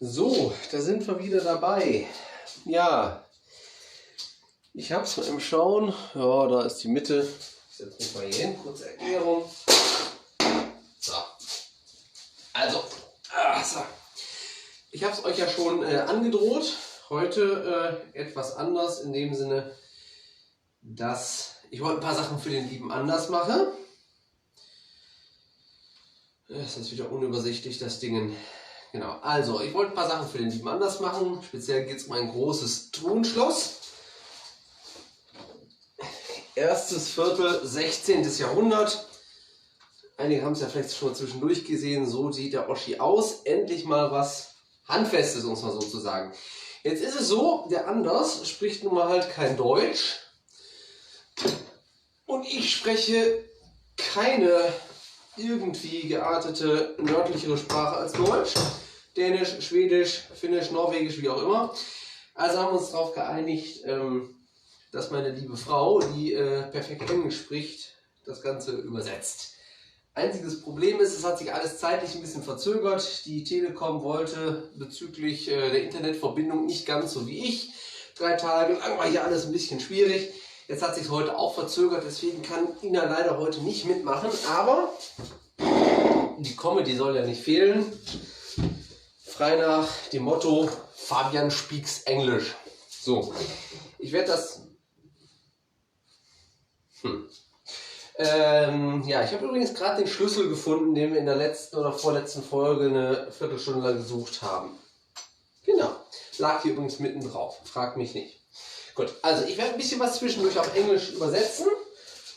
So, da sind wir wieder dabei. Ja, ich habe es mal im Schauen. Ja, da ist die Mitte. Ich setze mich mal hier hin, kurze Erklärung. So, also, so. Ich habe es euch ja schon angedroht. Heute etwas anders in dem Sinne, dass ich heute ein paar Sachen für den Lieben anders mache. Das ist wieder unübersichtlich, das Ding. Genau, also ich wollte ein paar Sachen für den Lieben anders machen. Speziell geht es um ein großes Tonschloss. Erstes Viertel 16. Jahrhundert. Einige haben es ja vielleicht schon mal zwischendurch gesehen. So sieht der Oschi aus. Endlich mal was Handfestes, um es mal so zu sagen. Jetzt ist es so, der Anders spricht nun mal halt kein Deutsch. Und ich spreche keine irgendwie geartete nördlichere Sprache als Deutsch. Dänisch, Schwedisch, Finnisch, Norwegisch, wie auch immer. Also haben wir uns darauf geeinigt, dass meine liebe Frau, die perfekt Englisch spricht, das Ganze übersetzt. Einziges Problem ist, es hat sich alles zeitlich ein bisschen verzögert. Die Telekom wollte bezüglich der Internetverbindung nicht ganz so wie ich. 3 Tage lang war hier alles ein bisschen schwierig. Jetzt hat sich heute auch verzögert, deswegen kann Ina leider heute nicht mitmachen. Aber die Comedy soll ja nicht fehlen. Frei nach dem Motto, Fabian speaks Englisch. So, ich werde das... ja, ich habe übrigens gerade den Schlüssel gefunden, den wir in der letzten oder vorletzten Folge eine Viertelstunde lang gesucht haben. Genau, lag hier übrigens mitten drauf, fragt mich nicht. Gut, also ich werde ein bisschen was zwischendurch auf Englisch übersetzen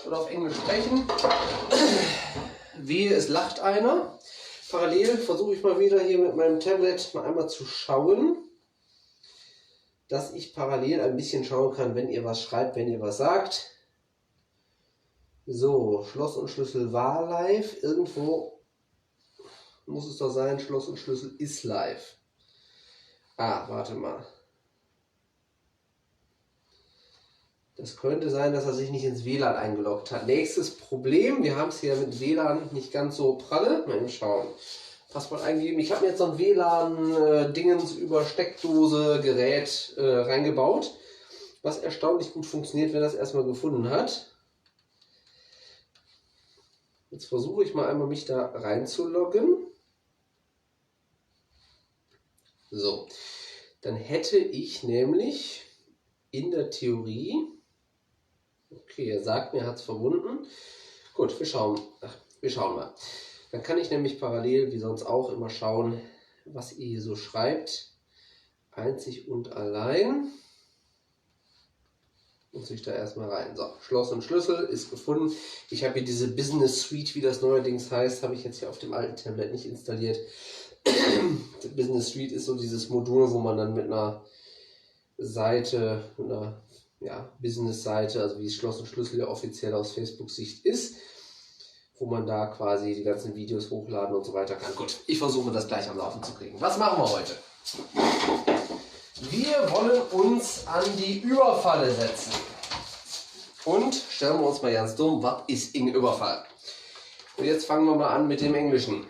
oder auf Englisch sprechen. Wehe, es lacht einer. Parallel versuche ich mal wieder hier mit meinem Tablet mal einmal zu schauen, dass ich parallel ein bisschen schauen kann, wenn ihr was schreibt, wenn ihr was sagt. So, Schloss und Schlüssel war live. Irgendwo muss es doch sein, Schloss und Schlüssel ist live. Ah, warte mal. Das könnte sein, dass er sich nicht ins WLAN eingeloggt hat. Nächstes Problem, wir haben es hier mit WLAN nicht ganz so pralle. Mal schauen. Passwort eingeben. Ich habe mir jetzt so ein WLAN-Dingens über Steckdose, Gerät reingebaut, was erstaunlich gut funktioniert, wenn er es erstmal gefunden hat. Jetzt versuche ich mal einmal mich da reinzuloggen. So, dann hätte ich nämlich in der Theorie, okay, er sagt mir, er hat es verbunden. Gut, wir schauen mal. Dann kann ich nämlich parallel, wie sonst auch, immer schauen, was ihr hier so schreibt. Einzig und allein. Muss ich da erstmal rein. So, Schloss und Schlüssel ist gefunden. Ich habe hier diese Business Suite, wie das neuerdings heißt, habe ich jetzt hier auf dem alten Tablet nicht installiert. Die Business Suite ist so dieses Modul, wo man dann mit einer Seite, einer Business-Seite, also wie Schloss und Schlüssel ja offiziell aus Facebook-Sicht ist, wo man da quasi die ganzen Videos hochladen und so weiter kann. Gut, ich versuche das gleich am Laufen zu kriegen. Was machen wir heute? Wir wollen uns an die Überfalle setzen. Und stellen wir uns mal ganz dumm, was ist ein Überfall? Und jetzt fangen wir mal an mit dem Englischen.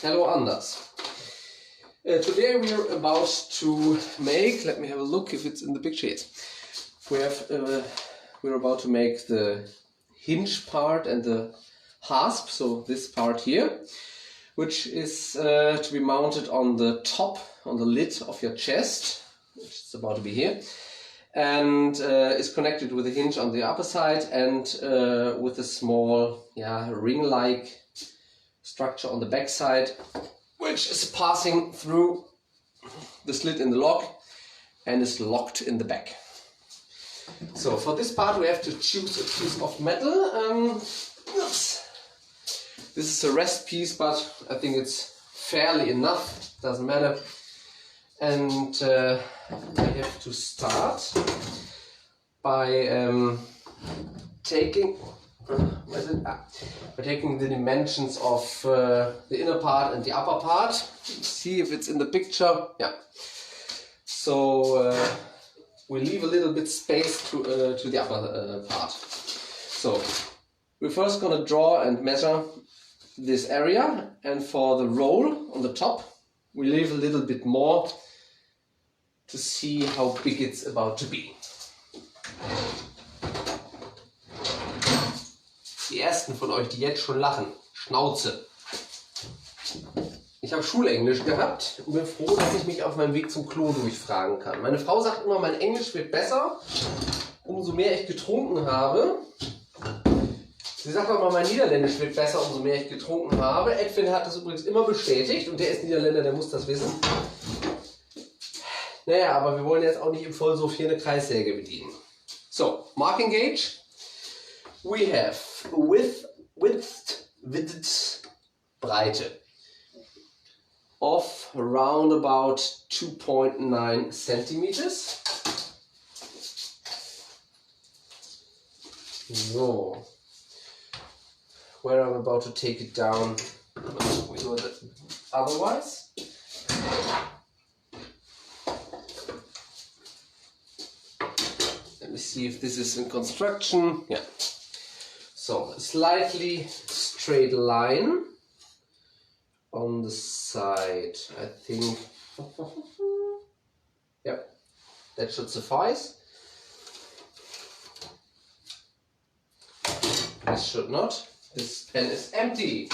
Hello, Anders. Today we are about to make, let me have a look if it's in the picture. Yes. We're about to make the hinge part and the hasp, so this part here, which is to be mounted on the top, on the lid of your chest, which is about to be here, and is connected with a hinge on the upper side and with a small ring-like structure on the back side, which is passing through the slit in the lock and is locked in the back. So for this part we have to choose a piece of metal. This is a rest piece, but I think it's fairly enough, doesn't matter. And I have to start by taking the dimensions of the inner part and the upper part. See if it's in the picture. Yeah. So we leave a little bit space to the upper part. So we're first going to draw and measure this area, and for the roll on the top we leave a little bit more to see how big it's about to be. Die ersten von euch, die jetzt schon lachen, Schnauze. Ich habe Schulenglisch gehabt und bin froh, dass ich mich auf meinem Weg zum Klo durchfragen kann. Meine Frau sagt immer, mein Englisch wird besser, umso mehr ich getrunken habe. Sie sagt auch mal, mein Niederländisch wird besser, umso mehr ich getrunken habe. Edwin hat das übrigens immer bestätigt und der ist Niederländer, der muss das wissen. Naja, aber wir wollen jetzt auch nicht im Vollsuff hier eine Kreissäge bedienen. So, Marking Gauge. We have width, Breite of around about 2.9 centimeters. So, where I'm about to take it down, we do it otherwise. Let me see if this is in construction. Yeah. So, a slightly straight line on the side, I think. Yep, that should suffice. This should not. This pen is empty.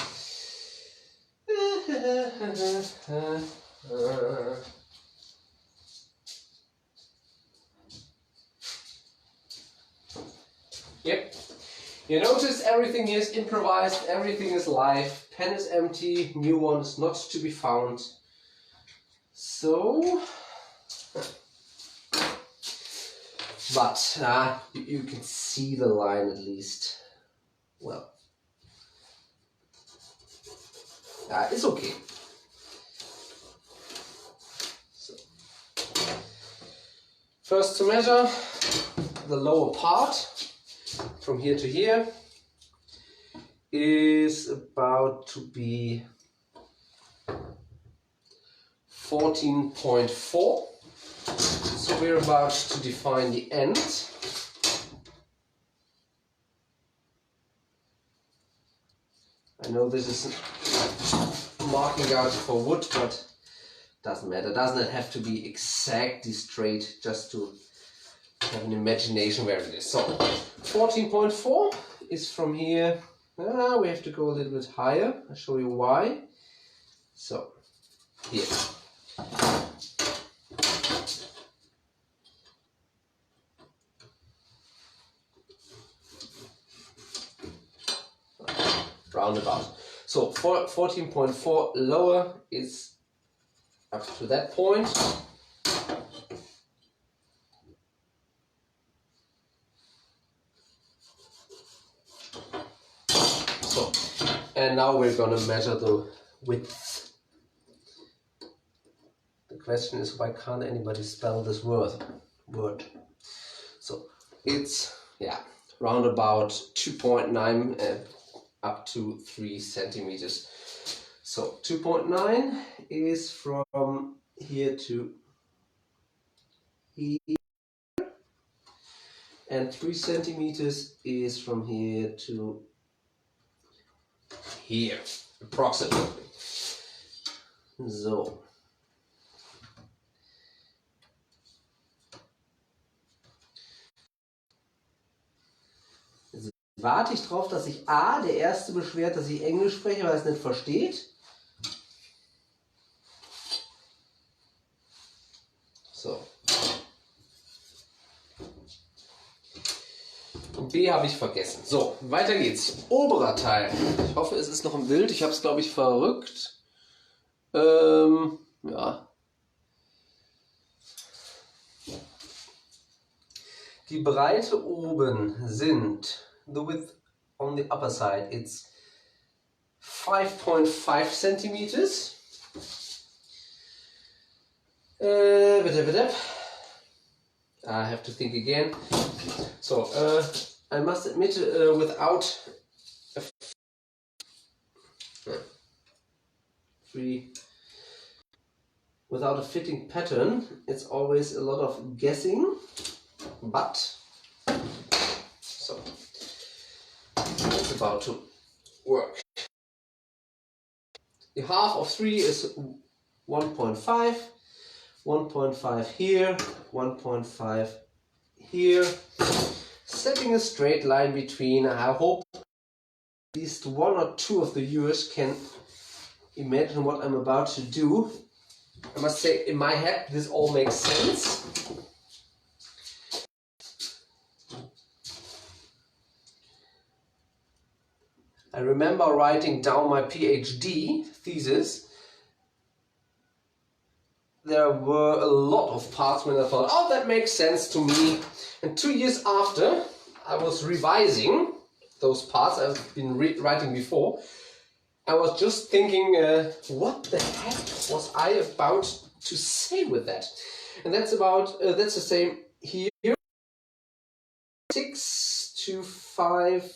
Yep. You notice everything here is improvised, everything is live, pen is empty, new one is not to be found. So, but you can see the line at least. Well, it's okay. So, first to measure the lower part. From here to here is about to be 14.4. So we're about to define the end. I know this is marking out for wood, but doesn't matter. Doesn't have to be exactly straight, just to have an imagination where it is. So 14.4 is from here. We have to go a little bit higher. I'll show you why. So here. Roundabout. So 14.4 lower is up to that point. And now we're going to measure the width. The question is, why can't anybody spell this word? So it's, round about 2.9 up to 3 centimeters. So 2.9 is from here to here. And 3 centimeters is from here to here, approximately. So. Jetzt warte ich drauf, dass sich der Erste beschwert, dass ich Englisch spreche, weil er es nicht versteht. So. Und B habe ich vergessen. So, weiter geht's. Oberer Teil. Ich hoffe, es ist noch im Bild. Ich habe es, glaube ich, verrückt. Ja. Die Breite oben sind, the width on the upper side, it's 5.5 centimeters. Bitte. I have to think again. So, I must admit, without a fitting pattern, it's always a lot of guessing. But so it's about to work. The half of 3 is 1.5, 1.5 here, 1.5 here. Setting a straight line between. I hope at least one or two of the viewers can imagine what I'm about to do. I must say, in my head, this all makes sense. I remember writing down my PhD thesis. There were a lot of parts when I thought, oh, that makes sense to me. And 2 years after, I was revising those parts I've been writing before. I was just thinking, what the heck was I about to say with that? And that's the same here. 6 to 5,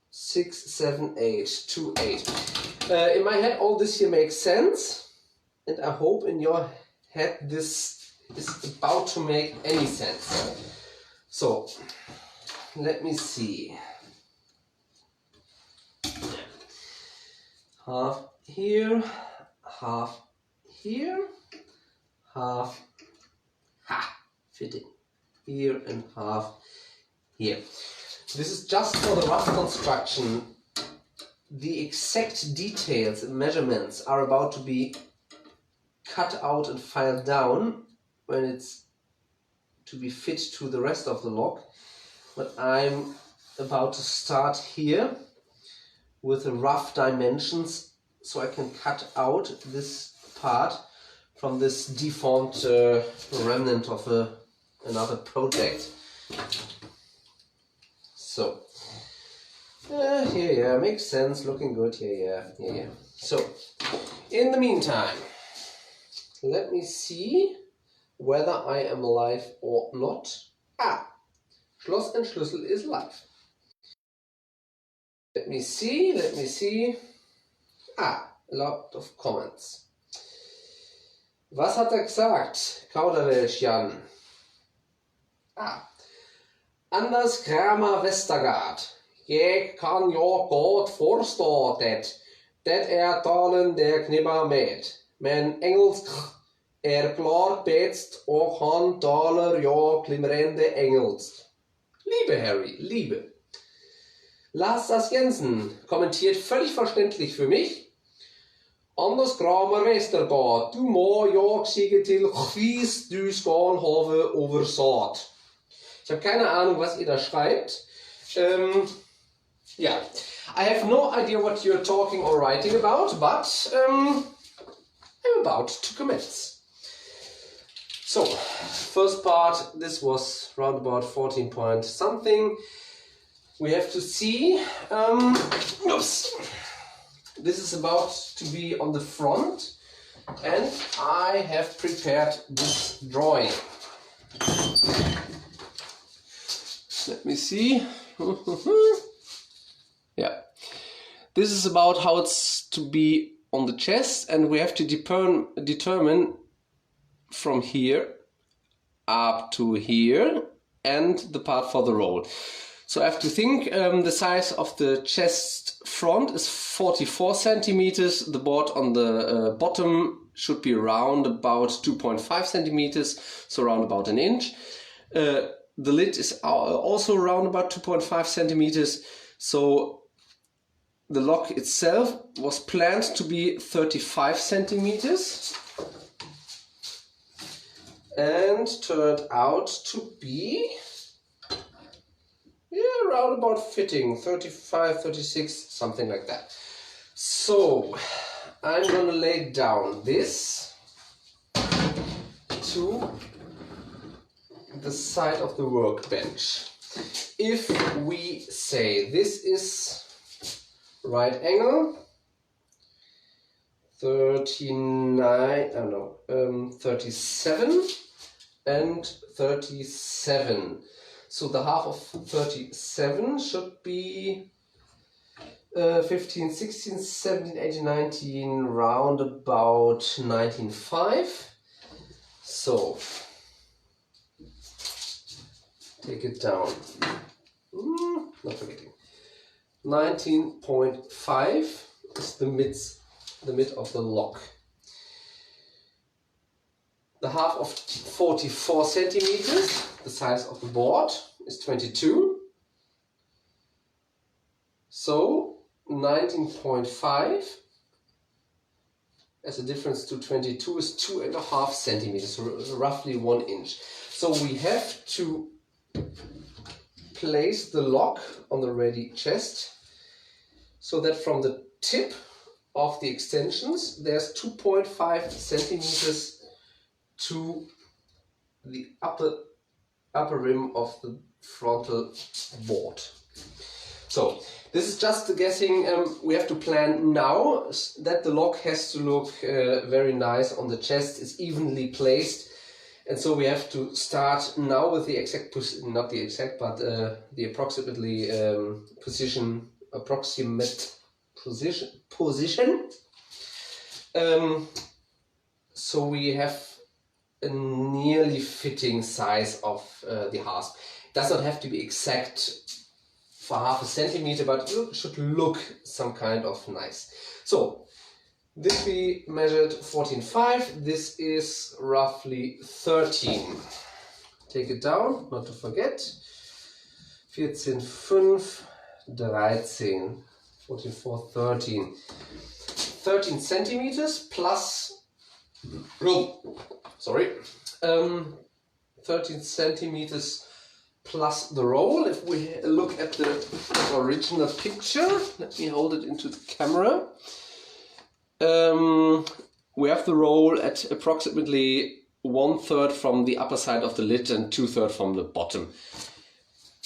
6, 7, 8, 2, 8. In my head, all this here makes sense. And I hope in your head this is about to make any sense. So, let me see. Half here, half here, half, fitting here and half here. This is just for the rough construction. The exact details and measurements are about to be cut out and filed down when it's to be fit to the rest of the lock. But I'm about to start here with the rough dimensions so I can cut out this part from this deformed remnant of another project. So, yeah, makes sense, looking good, yeah. So, in the meantime, let me see whether I am live or not. Schloss and Sluessel is live. Let me see. A lot of comments. Was hat gesagt, Kauderwelsch Jan? Anders Kramer Westergaard. Jeg kan jo godt forstå det. Det talen der knipper med. Men engelsk klart bedst, og han taler jo glimrende engelsk. Liebe Harry, liebe. Lars Jensen kommentiert völlig verständlich für mich. Anders Kramer Westergaard, du må jo sige til hvis du skal have oversatt. Ich habe keine Ahnung, was ihr da schreibt. Yeah, I have no idea what you're talking or writing about, but I'm about to commence. So, first part, this was round about 14 point something. We have to see. Oops. This is about to be on the front, and I have prepared this drawing. Let me see. Yeah, this is about how it's to be on the chest, and we have to determine from here up to here and the part for the roll. So I have to think the size of the chest front is 44 centimeters. The board on the bottom should be around about 2.5 centimeters, so around about an inch. The lid is also around about 2.5 centimeters. So the lock itself was planned to be 35 centimeters and turned out to be around about fitting 35, 36, something like that. So I'm gonna lay down this to the side of the workbench. If we say this is right angle 37 and 37. So the half of 37 should be 15, 16, 17, 18, 19, round about 19.5. So take it down. Not forgetting. 19.5 is the mid of the lock. The half of 44 centimeters, the size of the board, is 22. So 19.5 as a difference to 22 is 2.5 centimeters, so roughly 1 inch. So we have to place the lock on the ready chest so that from the tip of the extensions there's 2.5 centimeters to the upper rim of the frontal board. So this is just a guessing. We have to plan now that the lock has to look very nice on the chest. It's evenly placed, and so we have to start now with the exact not the exact, but the approximate position. So we have a nearly fitting size of the hasp. It does not have to be exact for half a centimeter, but it should look some kind of nice. So this we measured 14.5. This is roughly 13. Take it down, not to forget. 14.5, 13. 14.4, 13. 13 centimeters plus, 13 centimeters plus the roll. If we look at the original picture, let me hold it into the camera. We have the roll at approximately 1/3 from the upper side of the lid and 2/3 from the bottom.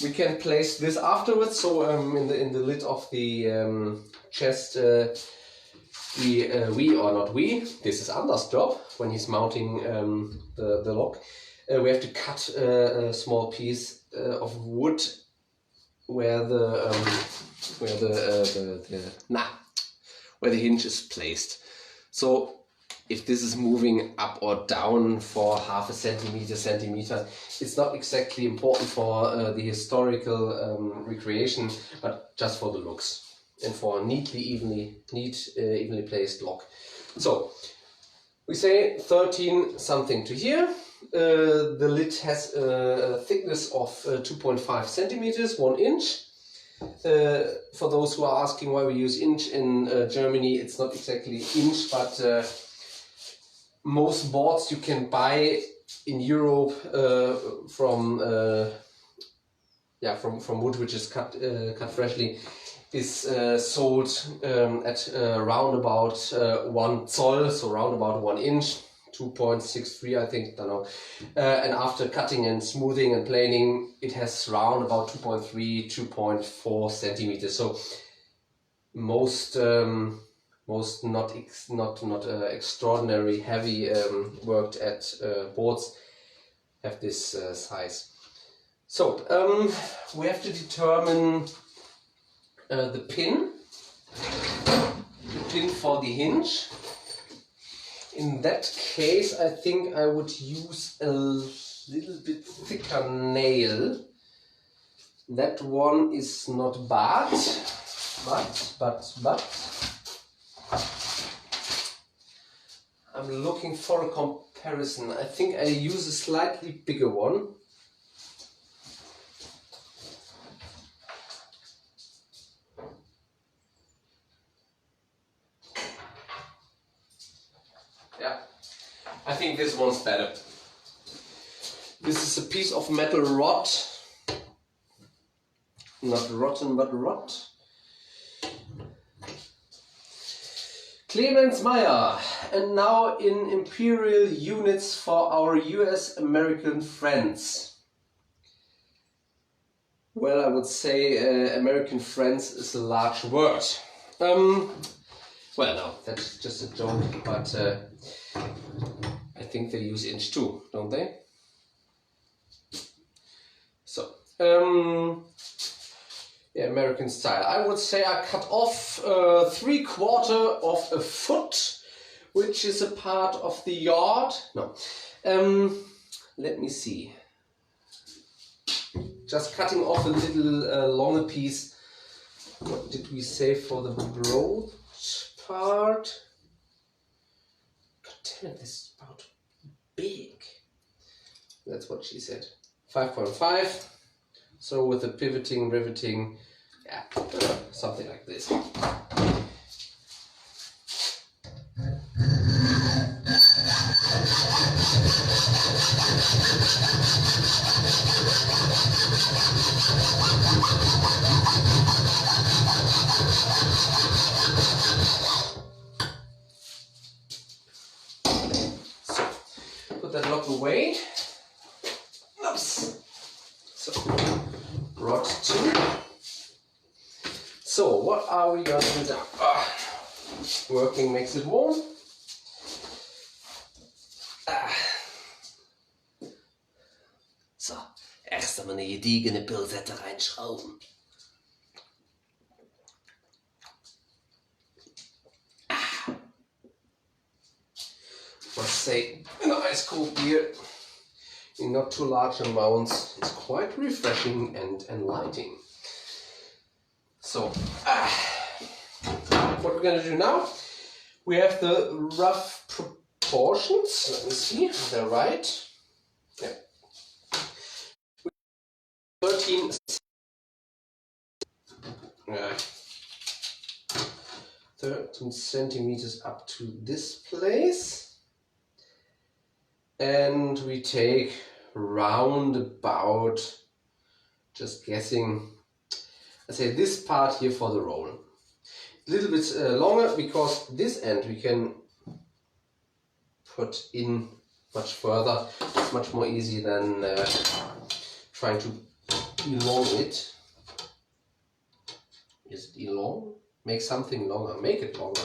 We can place this afterwards. So in the lid of the chest, this is Anders' job when he's mounting the lock. We have to cut a small piece of wood where the hinge is placed. So if this is moving up or down for half a centimeter, it's not exactly important for the historical recreation, but just for the looks and for a evenly placed lock. So we say 13 something to here. The lid has a thickness of 2.5 centimeters, 1 inch. For those who are asking why we use inch in Germany, it's not exactly inch, but most boards you can buy in Europe from wood which is cut freshly is sold at round about 1 zoll, so round about 1 inch. 2.63, I think, don't know. And after cutting and smoothing and planing, it has round about 2.3, 2.4 centimeters. So most not extraordinary heavy worked at boards have this size. So we have to determine the pin for the hinge. In that case, I think I would use a little bit thicker nail. That one is not bad, but I'm looking for a comparison. I think I use a slightly bigger one. I think this one's better. This is a piece of metal rod. Not rotten, but rod. Clemens Meyer. And now in imperial units for our US American friends. Well, I would say American friends is a large word. Well, no, that's just a joke, but I think they use inch too, don't they? So, yeah, American style. I would say I cut off 3/4 of a foot, which is a part of the yard. No, let me see. Just cutting off a little longer piece. What did we say for the broad part? God damn it, this is about big. That's what she said. 5.5. So with the pivoting, riveting, yeah, something like this. Put that lock away. Oops. So, rod 2. So, what are we going to do now? Working makes it warm. So, erst einmal eine gediegene Pilsette reinschrauben. Must say, an ice cold beer in not too large amounts is quite refreshing and enlightening. So, what we're going to do now, we have the rough proportions. Let me see, they're right. Yeah. 13 centimeters up to this place. And we take round about, just guessing, I say this part here for the roll. A little bit longer because this end we can put in much further. It's much more easy than trying to elong it. Is it elong? Make something longer, make it longer.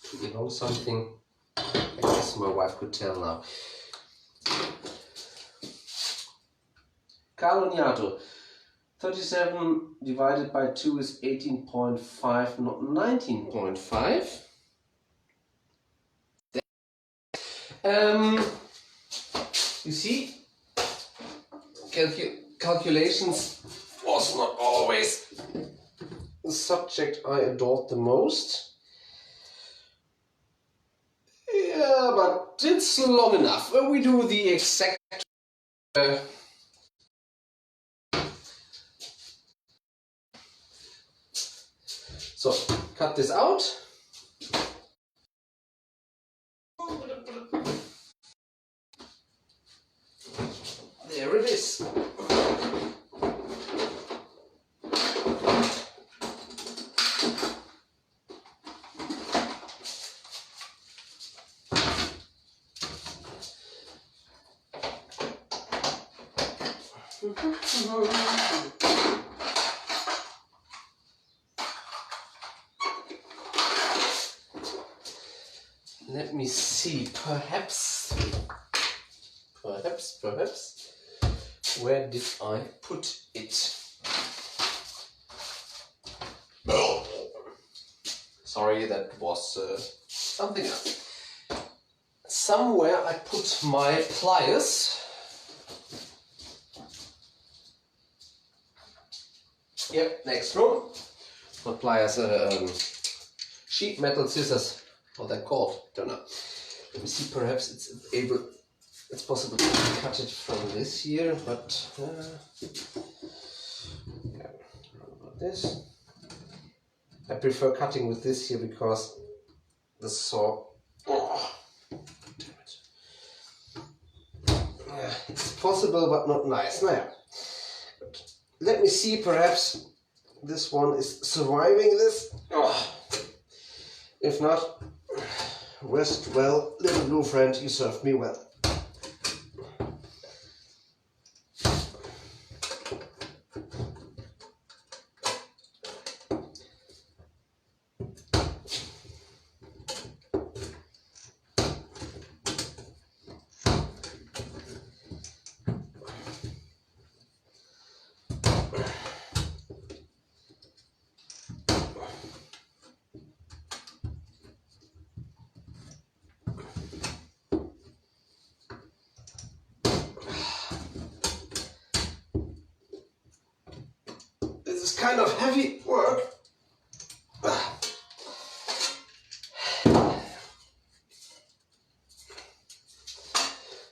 To elong something, I guess my wife could tell now. Calognato. 37 divided by 2 is 18.5, not 19.5. You see, calculations was not always the subject I adored the most. Yeah, but it's long enough. We do the exact so, cut this out. There it is. Let me see, perhaps, where did I put it? Sorry, that was something else. Somewhere I put my pliers. Yep, next room. Not pliers, sheet metal scissors. What they're called, don't know. Let me see, perhaps it's possible to cut it from this here, but yeah, about this. I prefer cutting with this here because the saw, damn it. Yeah, it's possible but not nice. Now, yeah. Let me see, perhaps this one is surviving this. If not, rest well, little blue friend, you served me well. This is kind of heavy work.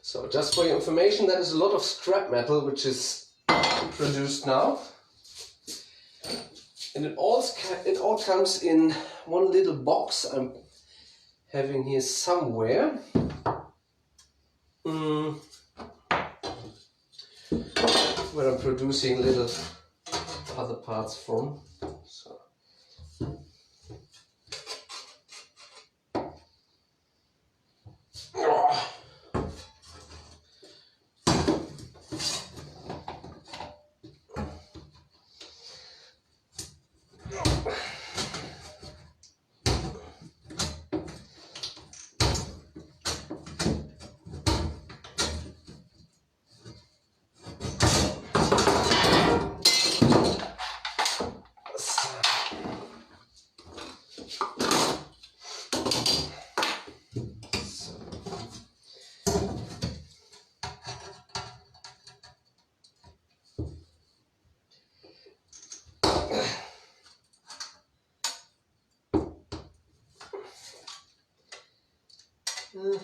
So just for your information, that is a lot of scrap metal which is produced now. And it all comes in one little box I'm having here somewhere. Where I'm producing little other parts from. So. You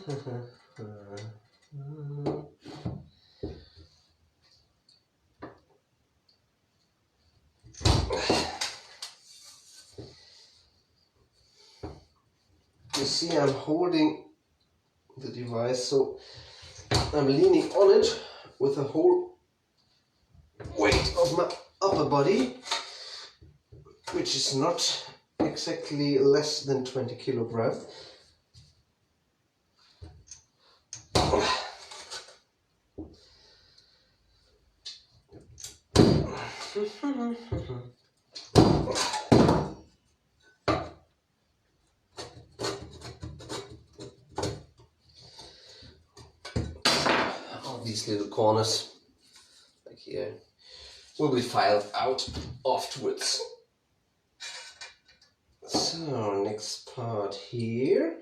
see, I'm holding the device, so I'm leaning on it with the whole weight of my upper body, which is not exactly less than 20 kilograms. All these little corners, like here, will be filed out afterwards. So, next part here.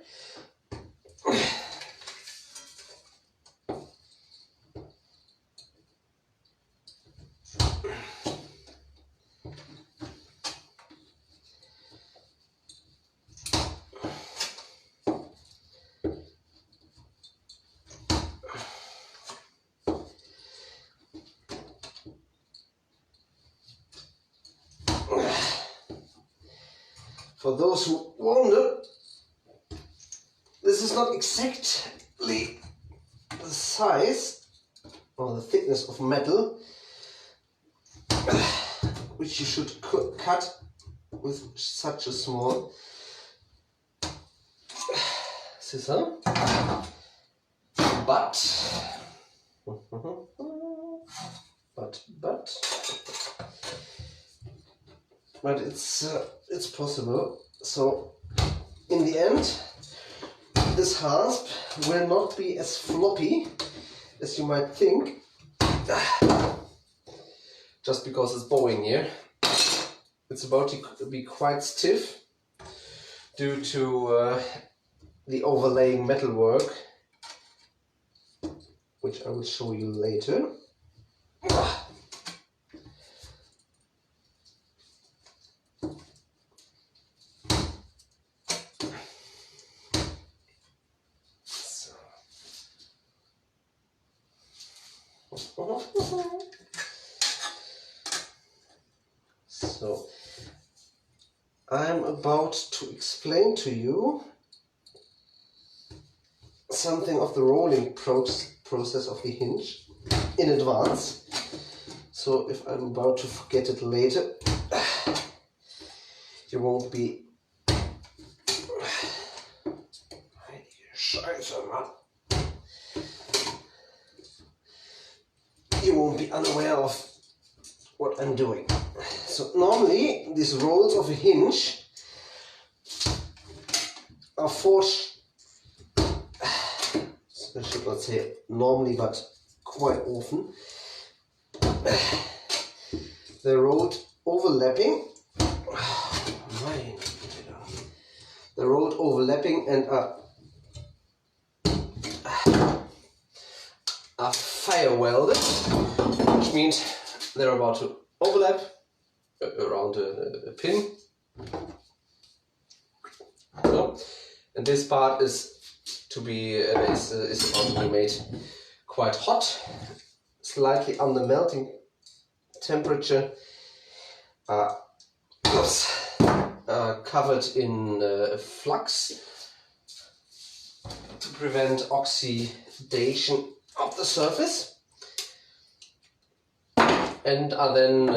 For those who wonder, this is not exactly the size or the thickness of metal which you should cut with such a small scissor, but it's possible. So in the end, this hasp will not be as floppy as you might think, just because it's bowing here. It's about to be quite stiff due to the overlaying metalwork, which I will show you later. So, I'm about to explain to you something of the rolling process of the hinge in advance. So if I'm about to forget it later, you won't be... You won't be unaware of what I'm doing. So normally these rolls of a hinge are forged, I should not say normally, but quite often. They're rolled overlapping. They're rolled overlapping and are fire welded, which means they're about to overlap around a pin. So, and this part is to be is about to be made quite hot, slightly under melting temperature, covered in flux to prevent oxidation of the surface, and are then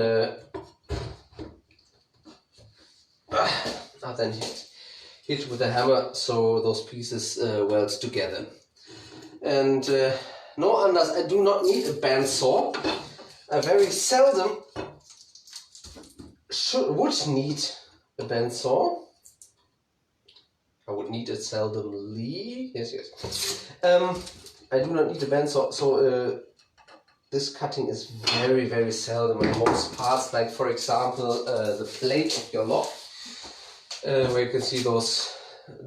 hit with a hammer so those pieces weld together. And no, Anders, I do not need a bandsaw. I very seldom would need a bandsaw. I would need it seldomly. Yes. I do not need a bandsaw, so this cutting is very, very seldom. And most parts, like for example the plate of your lock, where you can see those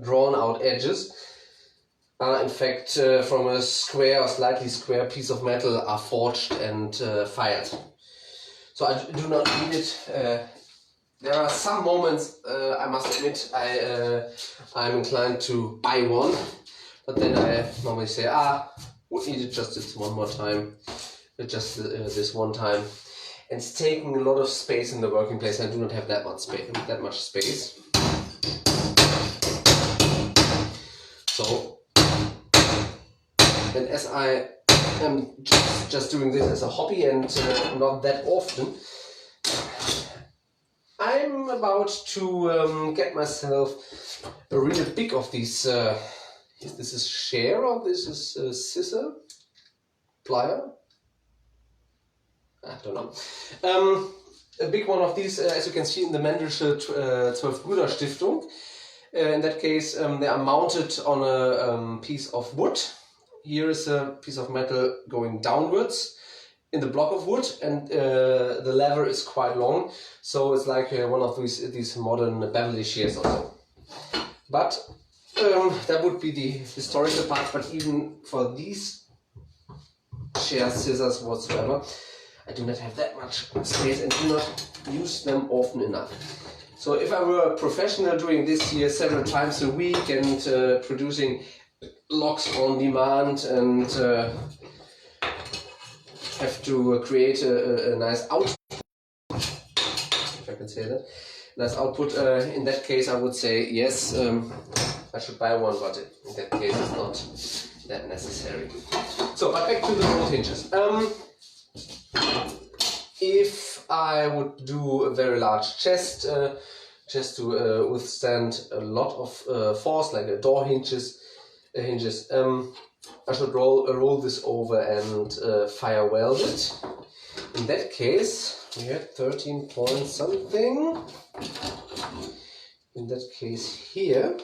drawn out edges, are in fact from a square or slightly square piece of metal, are forged and fired. So I do not need it. There are some moments, I must admit, I'm inclined to buy one, but then I normally say, would need it just this one more time, this one time. And it's taking a lot of space in the working place. I do not have that much space. So, and as I am just doing this as a hobby and not that often, I'm about to get myself a really big of these, this is share or this is scissor, plier, I don't know. A big one of these, as you can see in the Mendelsche 12 Brüder Stiftung. In that case, they are mounted on a piece of wood. Here is a piece of metal going downwards in the block of wood, and the lever is quite long, so it's like one of these modern Beverly shears or so. But that would be the historical part. But even for these shears, scissors, whatsoever, I do not have that much space and do not use them often enough. So if I were a professional doing this here several times a week and producing locks on demand and have to create a nice output, if I can say that, nice output, in that case I would say yes, I should buy one, but in that case it's not that necessary. So, but back to the bolt hinges. If I would do a very large chest, just to withstand a lot of force, like a door hinges, I should roll this over and fire weld it. In that case, we had 13 point something. In that case here,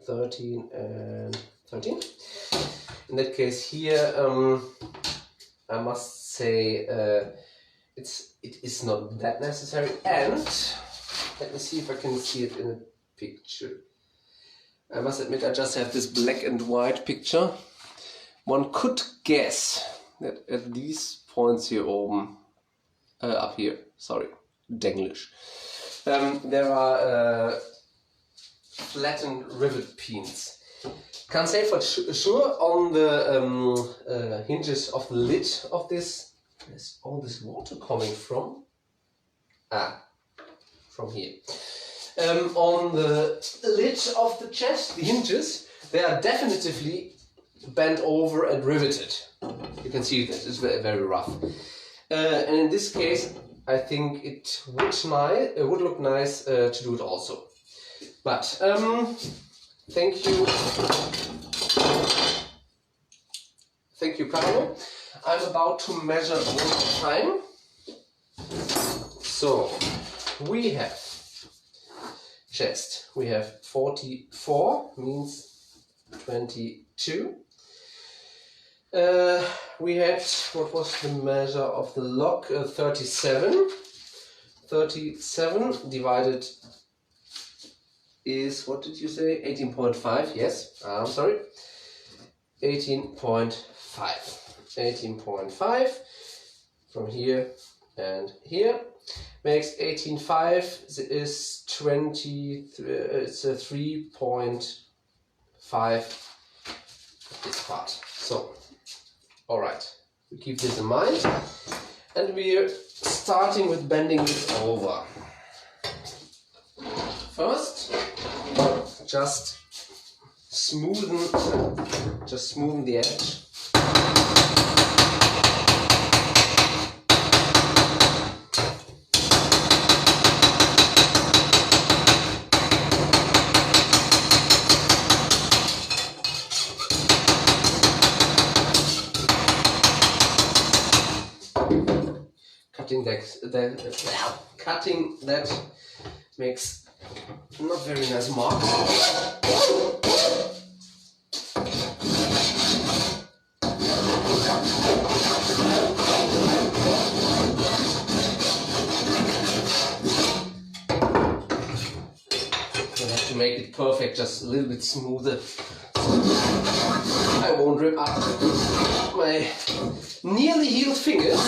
13 and 13. In that case here, I must say it is not that necessary. And let me see if I can see it in a picture. I must admit, I just have this black and white picture. One could guess that at these points here, up here, sorry, English, there are flattened rivet pins. Can't say for sure on the hinges of the lid of this. Where's all this water coming from? From here. On the lid of the chest, the hinges, they are definitively bent over and riveted. You can see that it's very, very rough. And in this case, I think it would look nice to do it also. But thank you, Carlo. I'm about to measure one time. So we have chest. We have 44, means 22. We had, what was the measure of the lock? 37. 37 divided is, what did you say? 18.5, yes, I'm sorry. 18.5. 18.5 from here and here makes 18.5 is 20, it's a 3.5 this part. So, alright, we keep this in mind, and we're starting with bending this over. First, just smoothen the edge. Cutting that makes not very nice marks. You have to make it perfect, just a little bit smoother. I won't rip up my nearly healed fingers.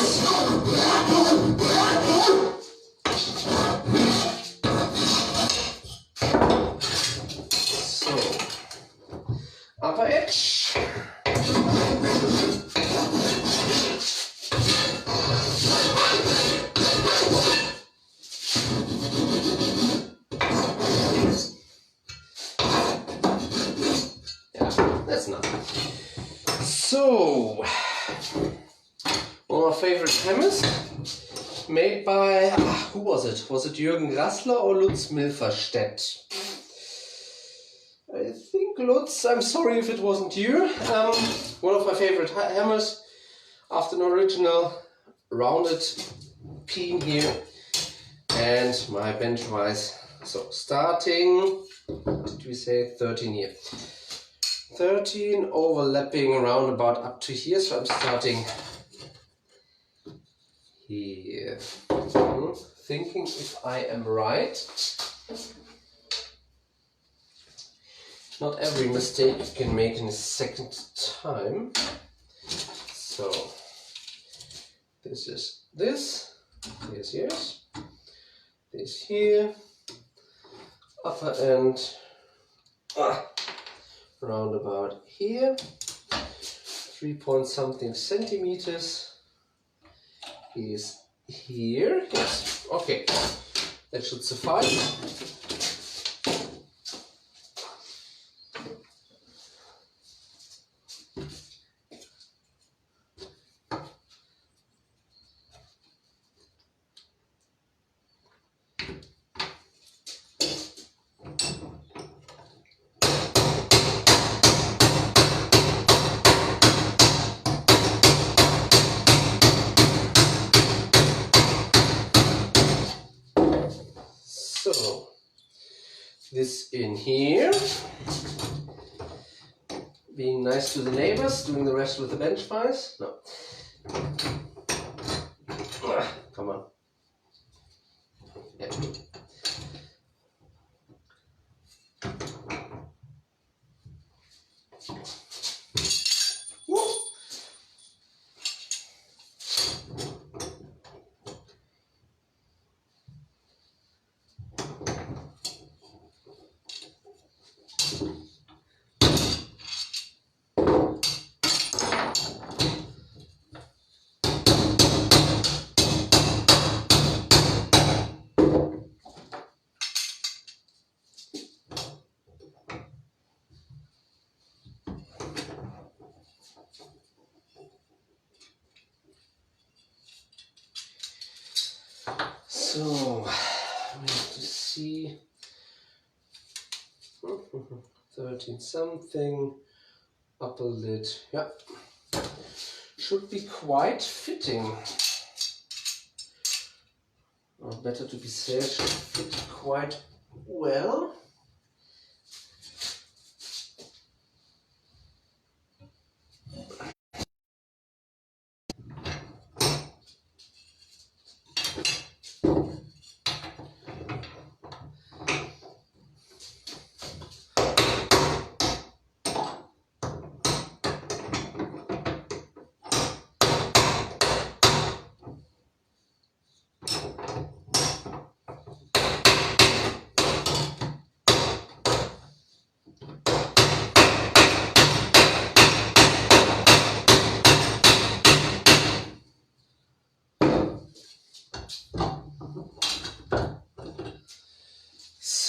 So, upper edge. Yeah, that's nothing. So, one of my favorite hammers, made by, who was it? Was it Jürgen Grassler or Lutz Milverstedt? I think Lutz, I'm sorry if it wasn't you. One of my favorite hammers, after an original rounded peen here, and my bench vise. So starting, what did we say, 13 here. 13 overlapping around about up to here, so I'm starting here. Thinking if I am right. Not every mistake you can make in a second time. So this is this, this yes, this here, upper end, round about here, 3 point something centimeters is here. Yes, okay, that should suffice. So, this in here, being nice to the neighbors, doing the rest with the bench vise. No. Come on. Yeah. Woo. So, we have to see 13 something, upper lid, yeah, should be quite fitting. Or better to be said, should fit quite well.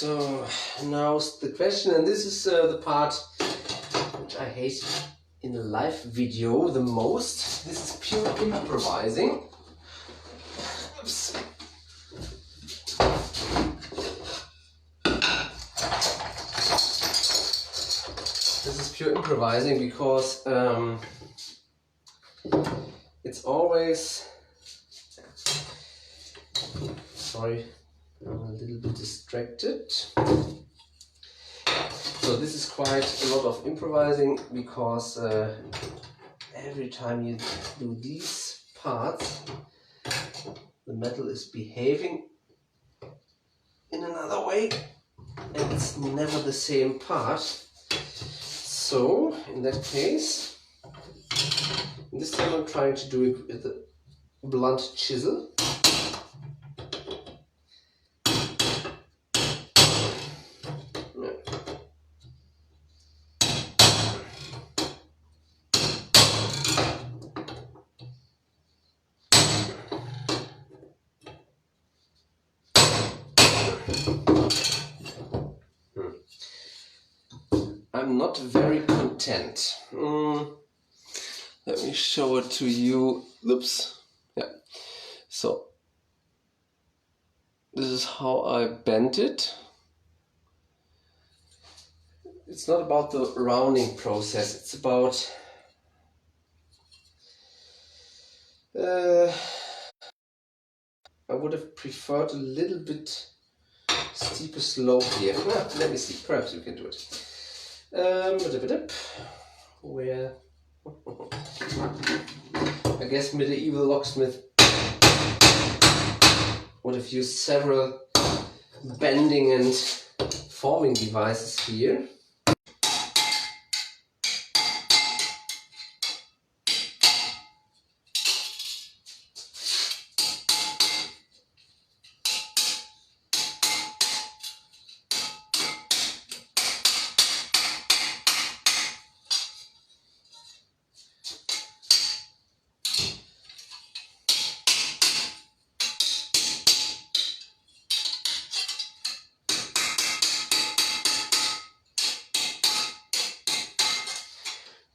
So now's the question, and this is the part which I hate in a live video the most. This is pure improvising. Oops. This is pure improvising because it's always, sorry, I'm a little bit distracted. So this is quite a lot of improvising because every time you do these parts, the metal is behaving in another way and it's never the same part. So in that case, this time I'm trying to do it with a blunt chisel. I'm not very content. Let me show it to you. Oops. Yeah. So this is how I bent it. It's not about the rounding process. It's about I would have preferred a little bit steeper slope here. Let me see. Perhaps you can do it. Where I guess medieval locksmith would have used several bending and forming devices here.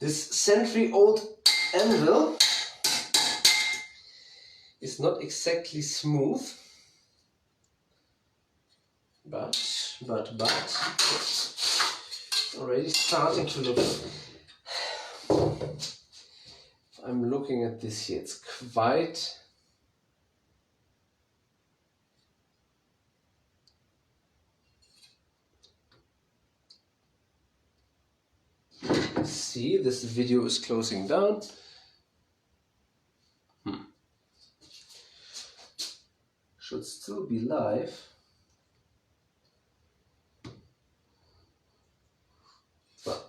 This century-old anvil is not exactly smooth, but it's already starting to look. I'm looking at this here. It's quite see, this video is closing down. Should still be live. Well,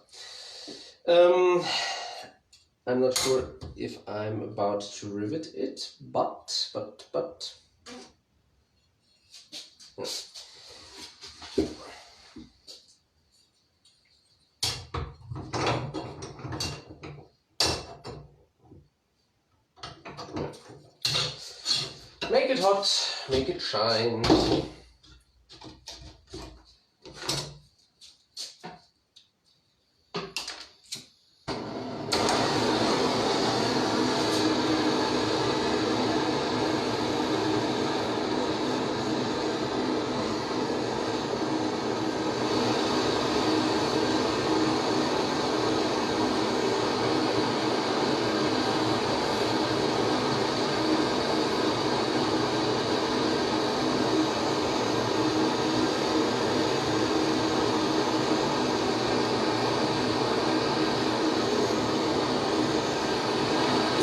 I'm not sure if I'm about to rivet it, but. Make it hot, make it shine.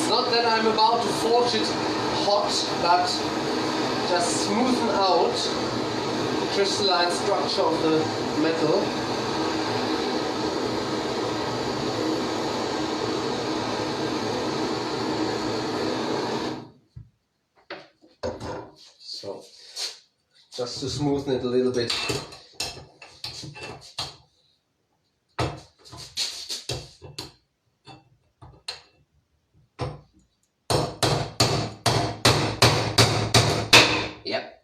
Not that I'm about to forge it hot, but just smoothen out the crystalline structure of the metal. So, just to smoothen it a little bit. Yep.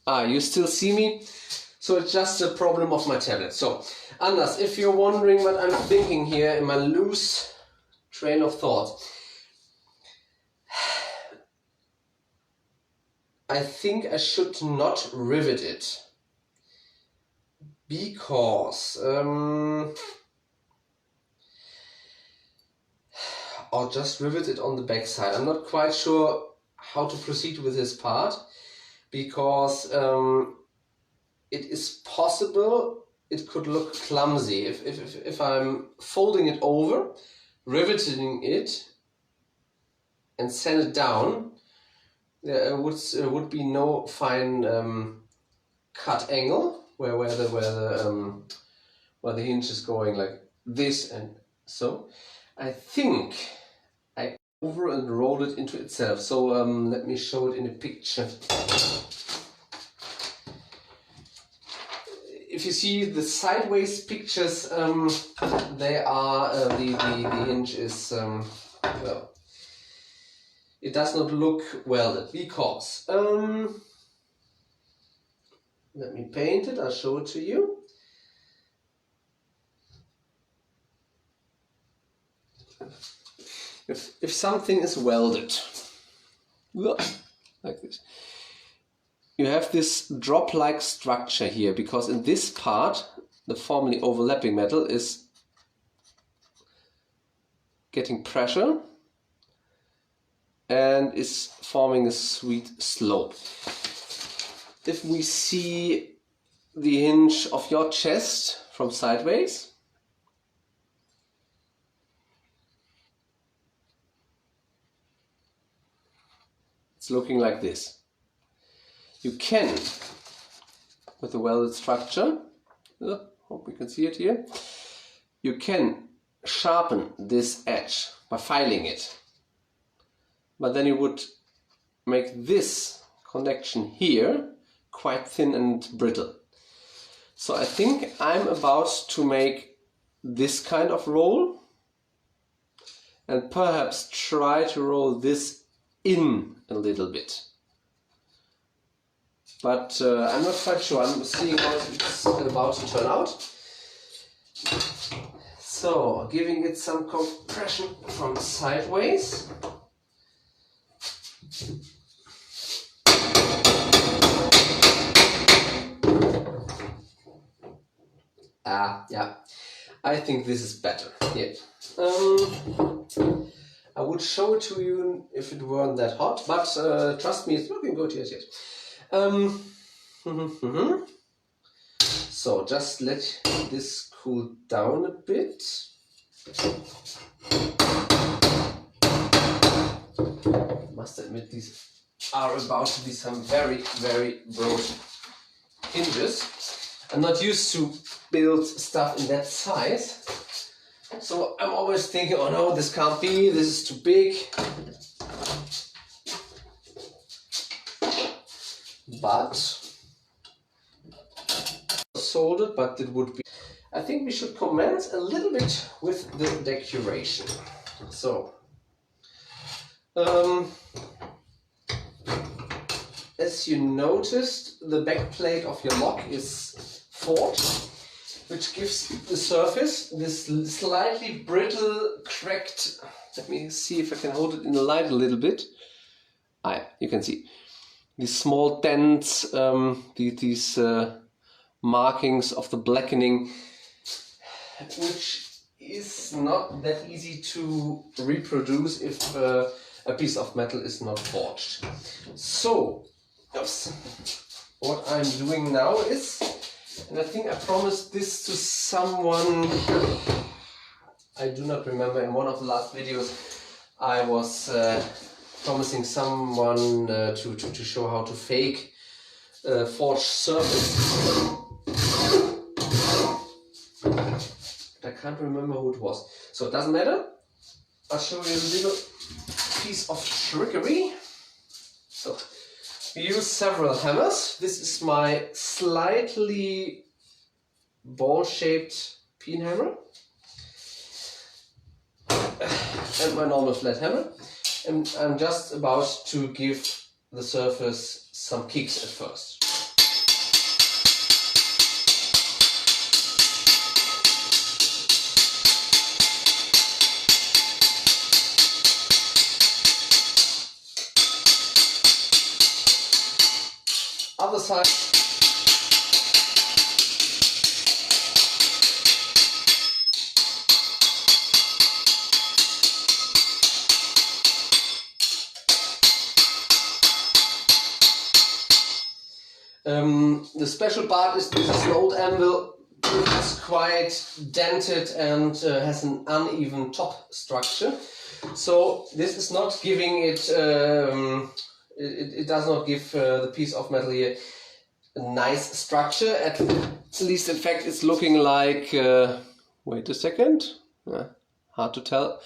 You still see me? So it's just a problem of my tablet. So, Anders, if you're wondering what I'm thinking here in my loose train of thought, I think I should not rivet it. Because, or just rivet it on the back side. I'm not quite sure how to proceed with this part, because it is possible it could look clumsy. If I'm folding it over, riveting it, and sand it down, there would be no fine cut angle where the hinge is going like this, and so I think I over and roll it into itself. So let me show it in a picture. If you see the sideways pictures, they are the hinge is well, it does not look welded, because let me paint it. I'll show it to you. If something is welded like this, you have this drop-like structure here, because in this part the formerly overlapping metal is getting pressure and is forming a sweet slope. If we see the hinge of your chest from sideways, it's looking like this. You can, with the welded structure, hope we can see it here, you can sharpen this edge by filing it. But then you would make this connection here quite thin and brittle. So I think I'm about to make this kind of roll, and perhaps try to roll this in a little bit. But I'm not quite sure. I'm seeing how it's about to turn out. So, giving it some compression from sideways. Yeah, I think this is better. Yeah. I would show it to you if it weren't that hot, but trust me, it's looking good. Yes, yes. So just let this cool down a bit. I must admit, these are about to be some very, very broad hinges. I'm not used to build stuff in that size, so I'm always thinking, oh no, this can't be, this is too big. But soldered, but it would be. I think we should commence a little bit with the decoration. So, as you noticed, the back plate of your lock is forged, which gives the surface this slightly brittle, cracked. Let me see if I can hold it in the light a little bit. You can see these small dents, these markings of the blackening, which is not that easy to reproduce if a piece of metal is not forged. So, what I'm doing now is, and I think I promised this to someone, I do not remember, in one of the last videos I was promising someone to show how to fake forged surface. I can't remember who it was, so it doesn't matter. I'll show you a little piece of trickery. So we use several hammers. This is my slightly ball-shaped pin hammer and my normal flat hammer. And I'm just about to give the surface some kicks at first. side. The special part is this is an old anvil. It's quite dented and has an uneven top structure. So this is not giving it, it does not give the piece of metal here a nice structure. At least in fact it's looking like, wait a second, hard to tell.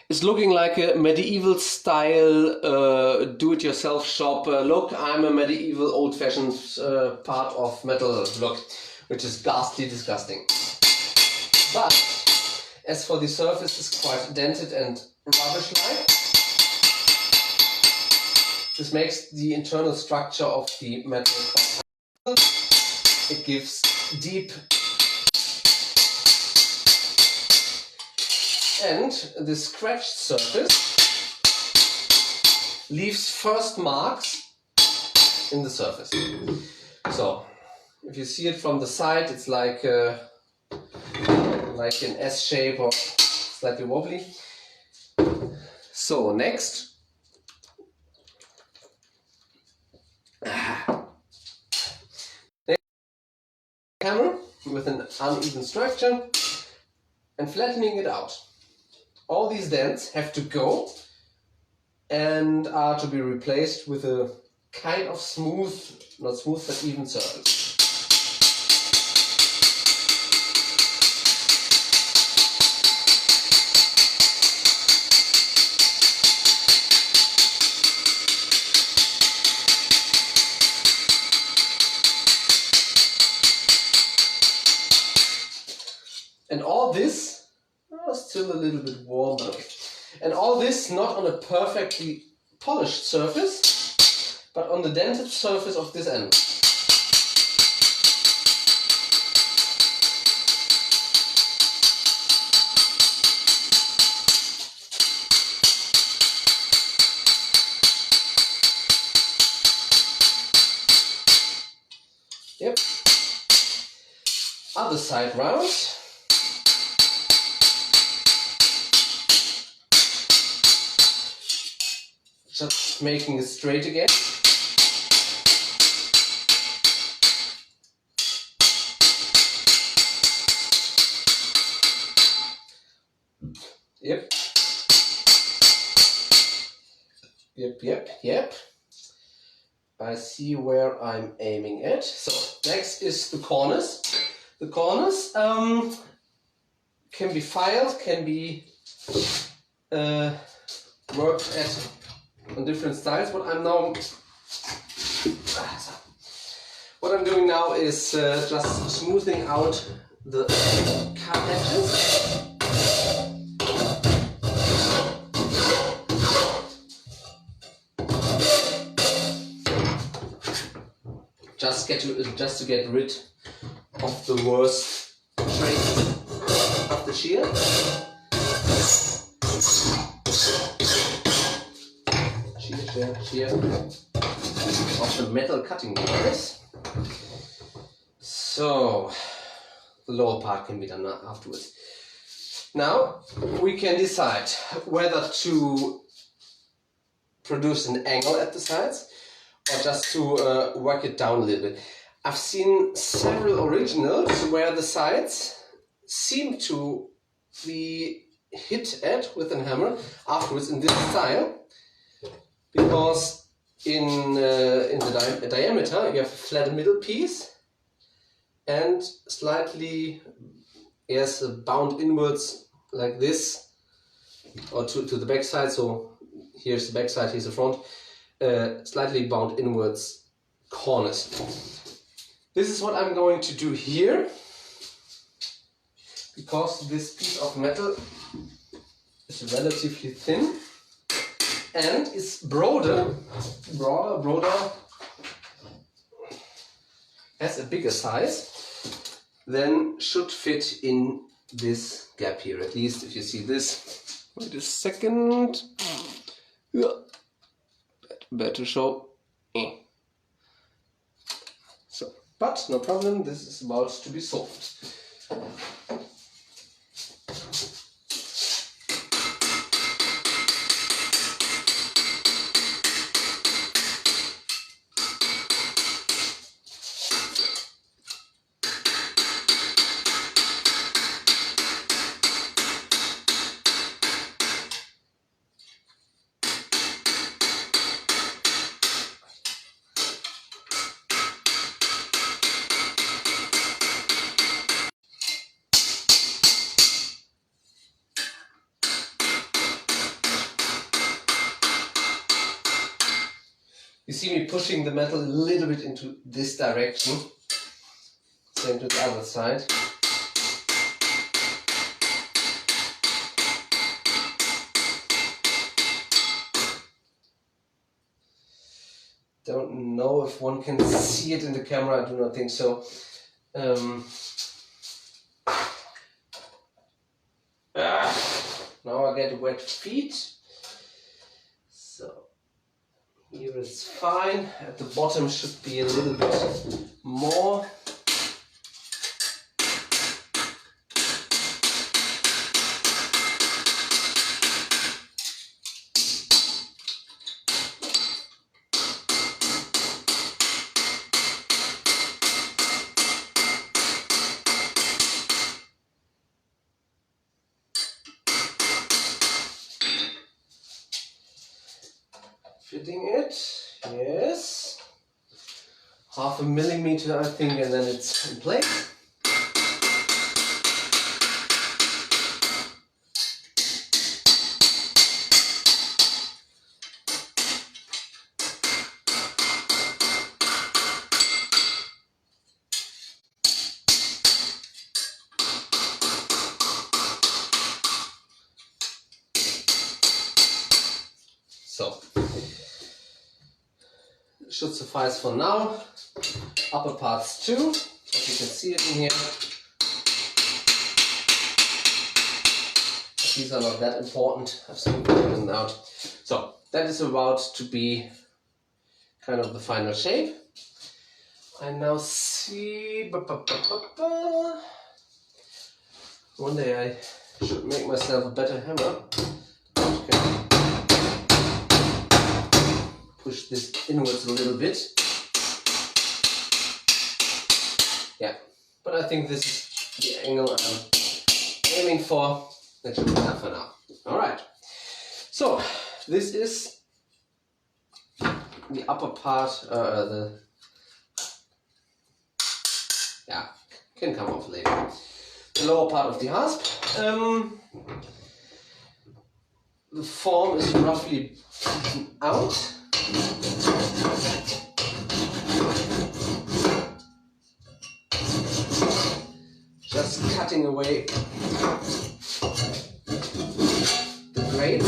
It's looking like a medieval style do-it-yourself shop. Look, I'm a medieval old-fashioned part of metal look, which is ghastly disgusting. But as for the surface, it's quite dented and rubbish-like. This makes the internal structure of the metal quite. It gives deep. And the scratched surface leaves first marks in the surface. So if you see it from the side, it's like an S shape or slightly wobbly. So next, hammer with an uneven structure and flattening it out. All these dents have to go and are to be replaced with a kind of smooth, not smooth, but even surface. And all this, still a little bit warm, and all this not on a perfectly polished surface, but on the dented surface of this end. Yep. Other side round. Just making it straight again. Yep. Yep. I see where I'm aiming at. So next is the corners. The corners can be filed, can be worked at on different styles. What I'm doing now is just smoothing out the cut edges. Just to get rid of the worst traces of the shear. Shear of the metal cutting device. So the lower part can be done afterwards. Now we can decide whether to produce an angle at the sides or just to work it down a little bit. I've seen several originals where the sides seem to be hit at with a hammer afterwards in this style, because in the diameter you have a flat middle piece and slightly bound inwards like this, or to the back side. So here's the back side, here's the front. Slightly bound inwards corners. This is what I'm going to do here, because this piece of metal is relatively thin and is broader, has a bigger size, then should fit in this gap here. At least if you see this. Wait a second. Yeah. Better show. But no problem, this is about to be solved. You see me pushing the metal a little bit into this direction. Same to the other side. Don't know if one can see it in the camera, I do not think so. Now I get wet feet. So here it's fine. At the bottom should be a little bit more. Fitting it, yes. 0.5 millimeter, I think, and then it's in place. So, should suffice for now. Upper parts too, as you can see it in here. But these are not that important. I've simply written out. So that is about to be kind of the final shape. I now see. One day I should make myself a better hammer. Okay. Push this inwards a little bit. Yeah, but I think this is the angle I'm aiming for. That should be enough for now. Alright, so this is the upper part, can come off later. The lower part of the hasp. The form is roughly beaten out. Just cutting away the grain.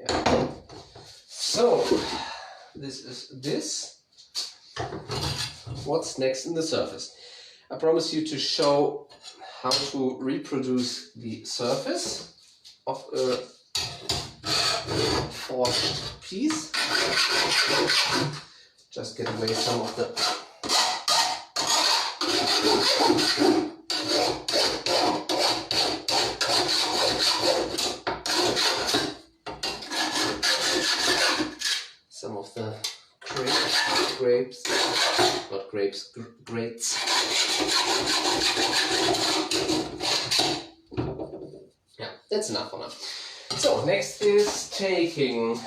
Yeah. So this is this. What's next in the surface? I promise you to show how to reproduce the surface of a forged piece. Just get away some of the grates. Yeah, that's enough for now. So next is taking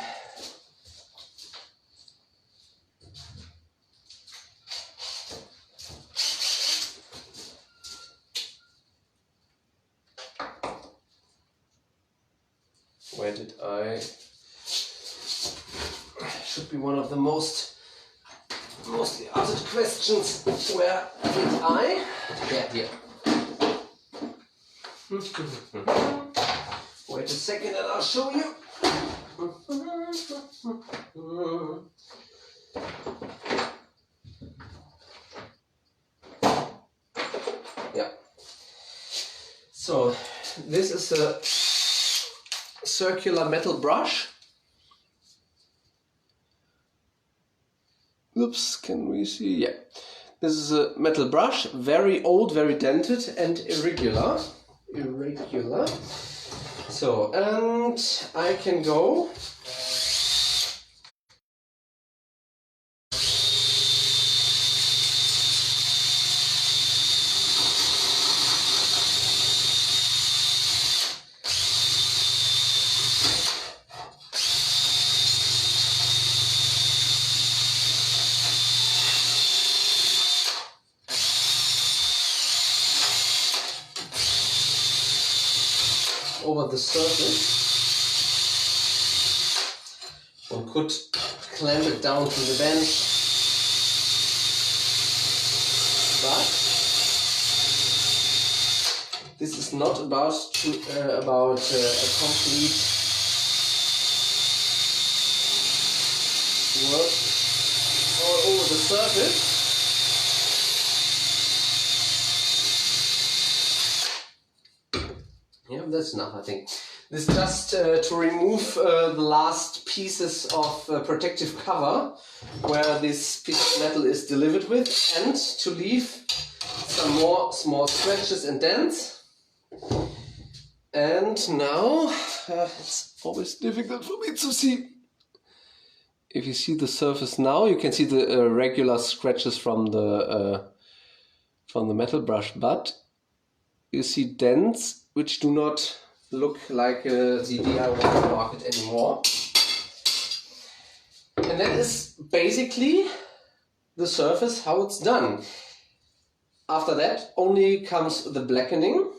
where did I should be one of the mostly asked questions. Where did I? Yeah, here. Wait a second and I'll show you. Yeah. So this is a circular metal brush. oops, can we see? Yeah. This is a metal brush, very old, very dented and irregular. So, and I can go over the surface. One could clamp it down to the bench, but this is not about a complete work all over the surface. Yeah, that's enough, I think. This is just to remove the last pieces of protective cover where this piece of metal is delivered with, and to leave some more small scratches and dents. And now it's always difficult for me to see. If you see the surface now, you can see the regular scratches from the metal brush, but you see dents which do not look like the DIY market anymore. And that is basically the surface, how it's done. After that only comes the blackening,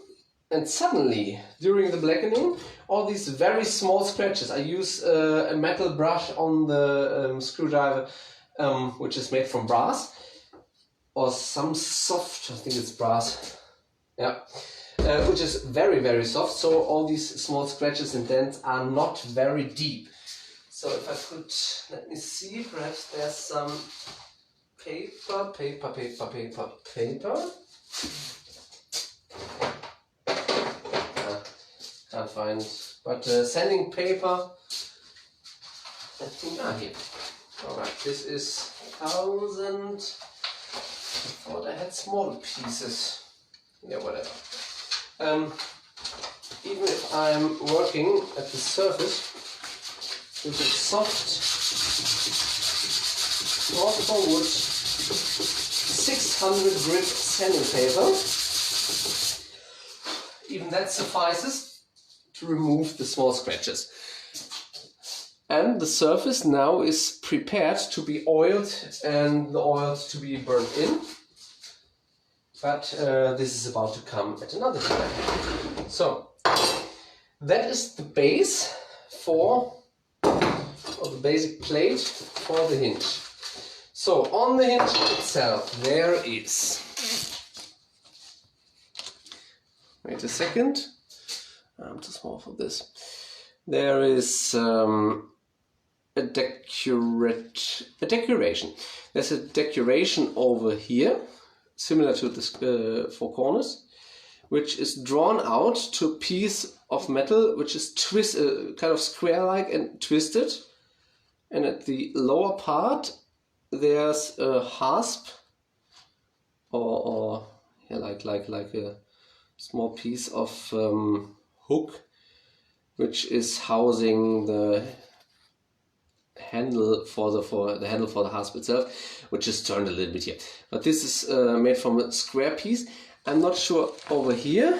and suddenly during the blackening all these very small scratches. I use a metal brush on the screwdriver which is made from brass or some soft, I think it's brass, yeah. Which is very, very soft, so all these small scratches and dents are not very deep. So if I could, let me see, perhaps there's some paper. Can't find, but sanding paper, I think, here. Alright, this is 1000, I thought I had smaller pieces. Yeah, whatever. Even if I'm working at the surface with a soft wood 600 grit sanding paper, even that suffices to remove the small scratches. And the surface now is prepared to be oiled and the oil to be burnt in. But this is about to come at another time. So that is the base or the basic plate for the hinge. So on the hinge itself there is, wait a second, I'm too small for this. There is a decoration. There's a decoration over here, similar to this four corners, which is drawn out to a piece of metal which is kind of square-like and twisted. And at the lower part there's a hasp, or yeah, like a small piece of hook, which is housing the handle for the hasp itself, which is turned a little bit here. But this is made from a square piece. I'm not sure over here.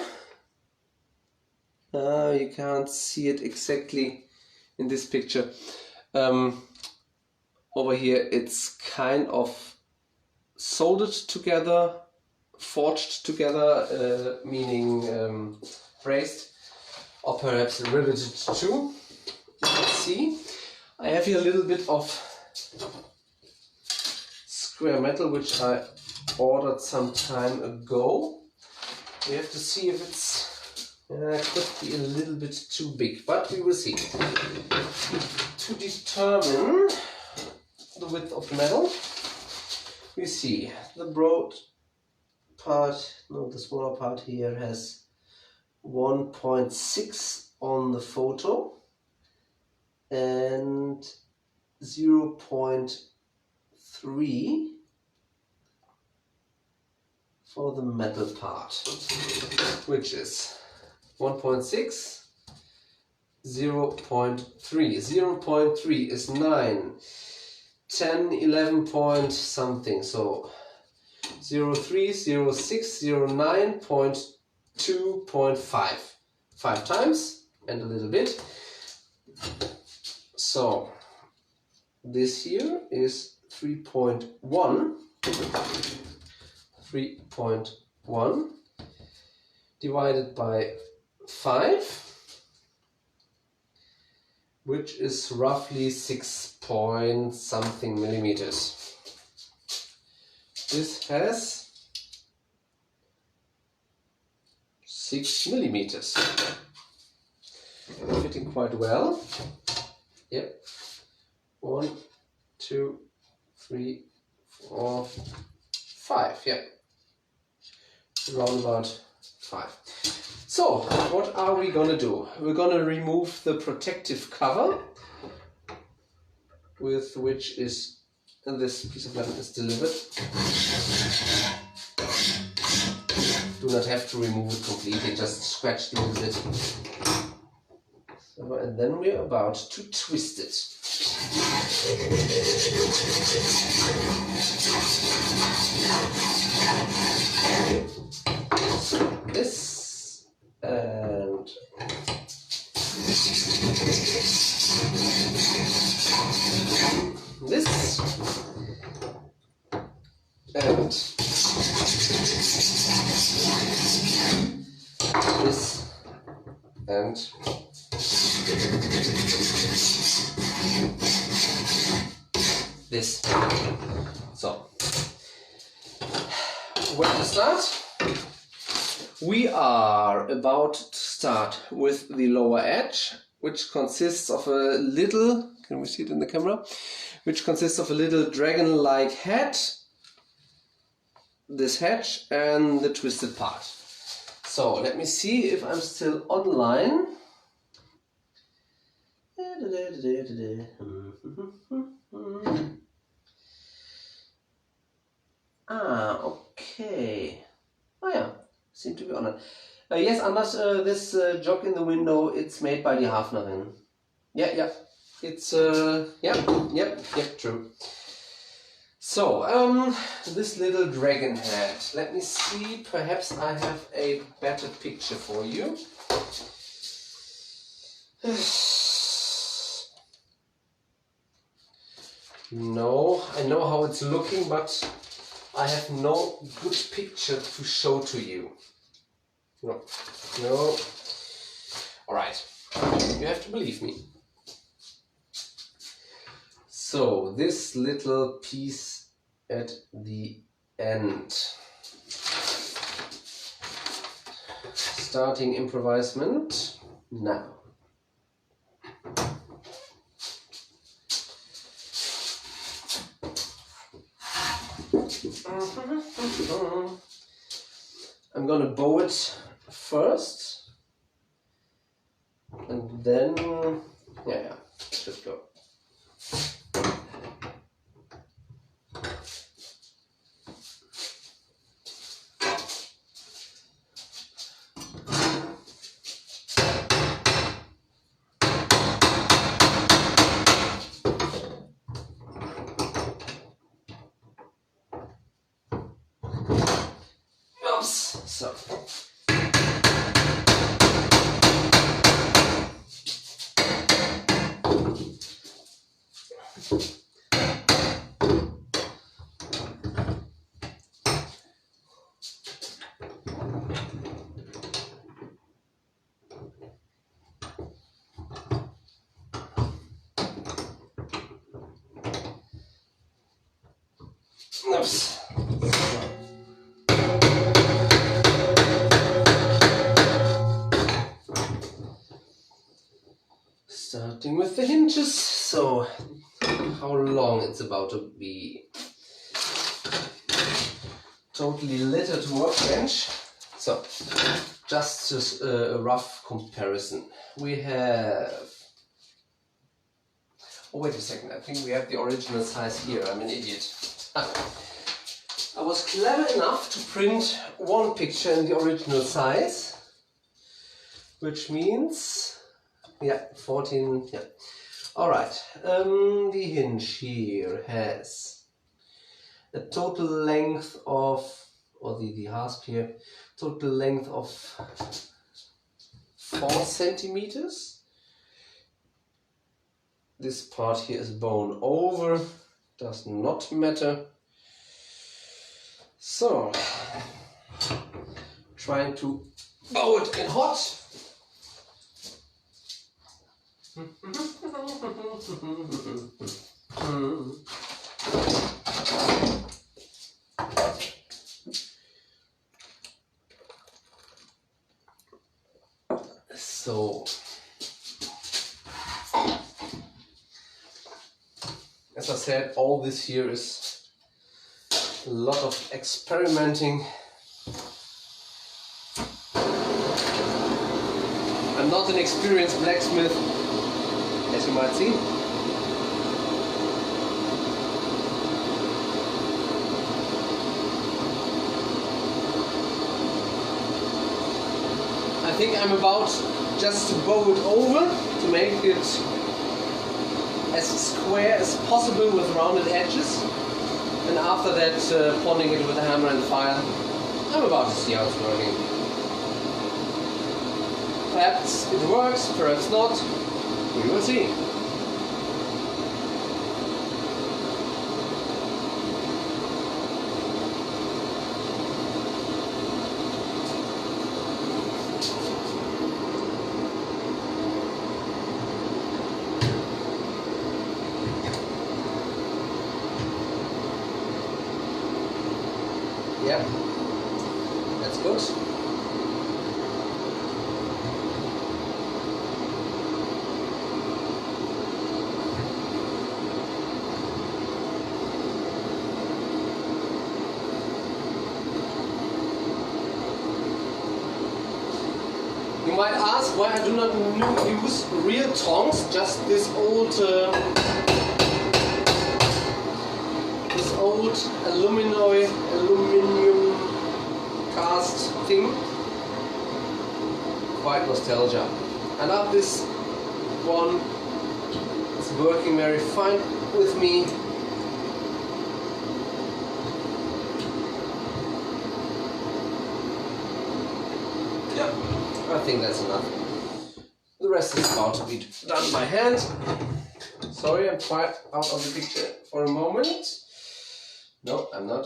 You can't see it exactly in this picture. Over here it's kind of soldered together, forged together, meaning braced, or perhaps riveted too. You can see I have here a little bit of square metal which I ordered some time ago. We have to see if it's could be a little bit too big, but we will see. To determine the width of the metal, we see the broad part, no, the smaller part here has 1.6 on the photo and 0.3 3 for the metal part, which is 1.6, 0.3. 0.3 is 9, 10, 11 point something. So 0.3, 0.6, 0.9.2.5. 5 times and a little bit. So this here is 3.1. 3.1 divided by 5, which is roughly 6 point something millimeters. This has 6 millimeters. Fitting quite well. Yep. 1, 2, 3, 4, 5. Yep. Around about 5. So, what are we gonna do? We're gonna remove the protective cover with which is this piece of metal is delivered. Do not have to remove it completely, just scratch a little bit. So, and then we're about to twist it. This and this and this and this. So, where to start? We are about to start with the lower edge, which consists of a little, can we see it in the camera? Which consists of a little dragon-like head, this hedge, and the twisted part. So let me see if I'm still online. Okay. Oh yeah, seem to be on it. Yes, Anders, this jog in the window, it's made by the Hafnerin. Yeah. It's, yep, true. So, this little dragon head. Let me see, perhaps I have a better picture for you. No, I know how it's looking, but I have no good picture to show to you. No. Alright, you have to believe me. So, this little piece at the end. Starting improvisement now. I'm gonna bow it first, and then, yeah, should go. So. Oops. Starting with the hinges, so how long it's about to be. Totally littered workbench. So, just a rough comparison. We have... Oh, wait a second, I think we have the original size here. I'm an idiot. I was clever enough to print one picture in the original size, which means, yeah, 14, yeah. Alright, the hinge here has a total length of, or the hasp here, total length of 4 centimeters. This part here is bone over, does not matter. So, trying to bow it in hot. So, as I said, all this here is a lot of experimenting. I'm not an experienced blacksmith, as you might see. I think I'm about just to bow it over to make it as square as possible with rounded edges, and after that ponding it with a hammer and file. I'm about to see how it's working. Perhaps it works, perhaps not. We will see. Yeah, that's good. You might ask why I do not use real tongs, just this old aluminium cast thing. Quite nostalgia. And now this one is working very fine with me. Yeah, I think that's enough. The rest is about to be done by hand. Sorry, I'm quite out of the picture for a moment. No, I'm not.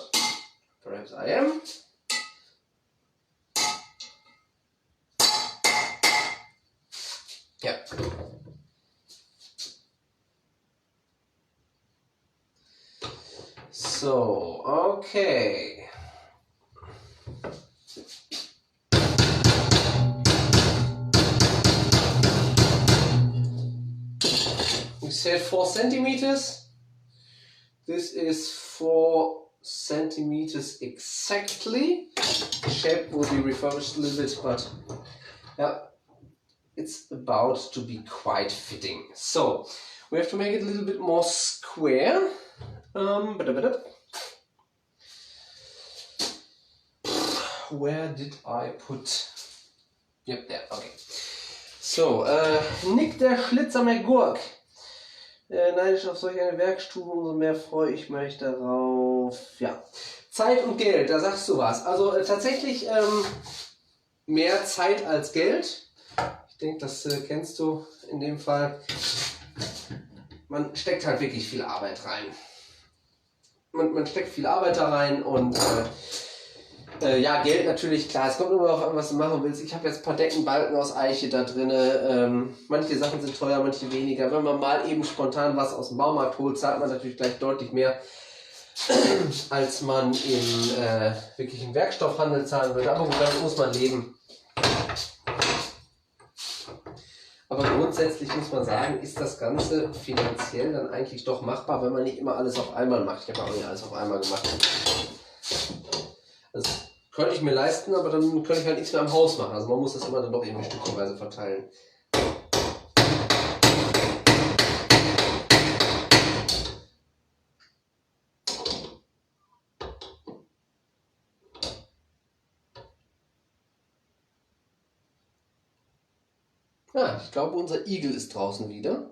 Perhaps I am. Yeah. So, okay. We said 4 centimeters. This is 4 centimeters exactly. The shape will be refurbished a little bit, but yeah, it's about to be quite fitting. So we have to make it a little bit more square. Where did I put? Yep, there. Okay. So, Nick der Schlitz am Gurk. Neidisch auf solch eine Werkstube, umso mehr freue ich mich darauf. Ja, Zeit und Geld, da sagst du was. Also tatsächlich mehr Zeit als Geld. Ich denke, das kennst du in dem Fall. Man steckt halt wirklich viel Arbeit rein. Man steckt viel Arbeit da rein und ja, Geld natürlich, klar, es kommt immer darauf an, was du machen willst. Ich habe jetzt ein paar Deckenbalken aus Eiche da drin. Manche Sachen sind teuer, manche weniger. Wenn man mal eben spontan was aus dem Baumarkt holt, zahlt man natürlich gleich deutlich mehr, als man im wirklichen Werkstoffhandel zahlen würde. Aber gut, damit muss man leben. Aber grundsätzlich muss man sagen, ist das Ganze finanziell dann eigentlich doch machbar, wenn man nicht immer alles auf einmal macht. Ich habe auch nicht alles auf einmal gemacht. Das könnte ich mir leisten, aber dann könnte ich halt nichts mehr am Haus machen. Also man muss das immer dann doch irgendwie stückchenweise verteilen. Ah, ich glaube, unser Igel ist draußen wieder.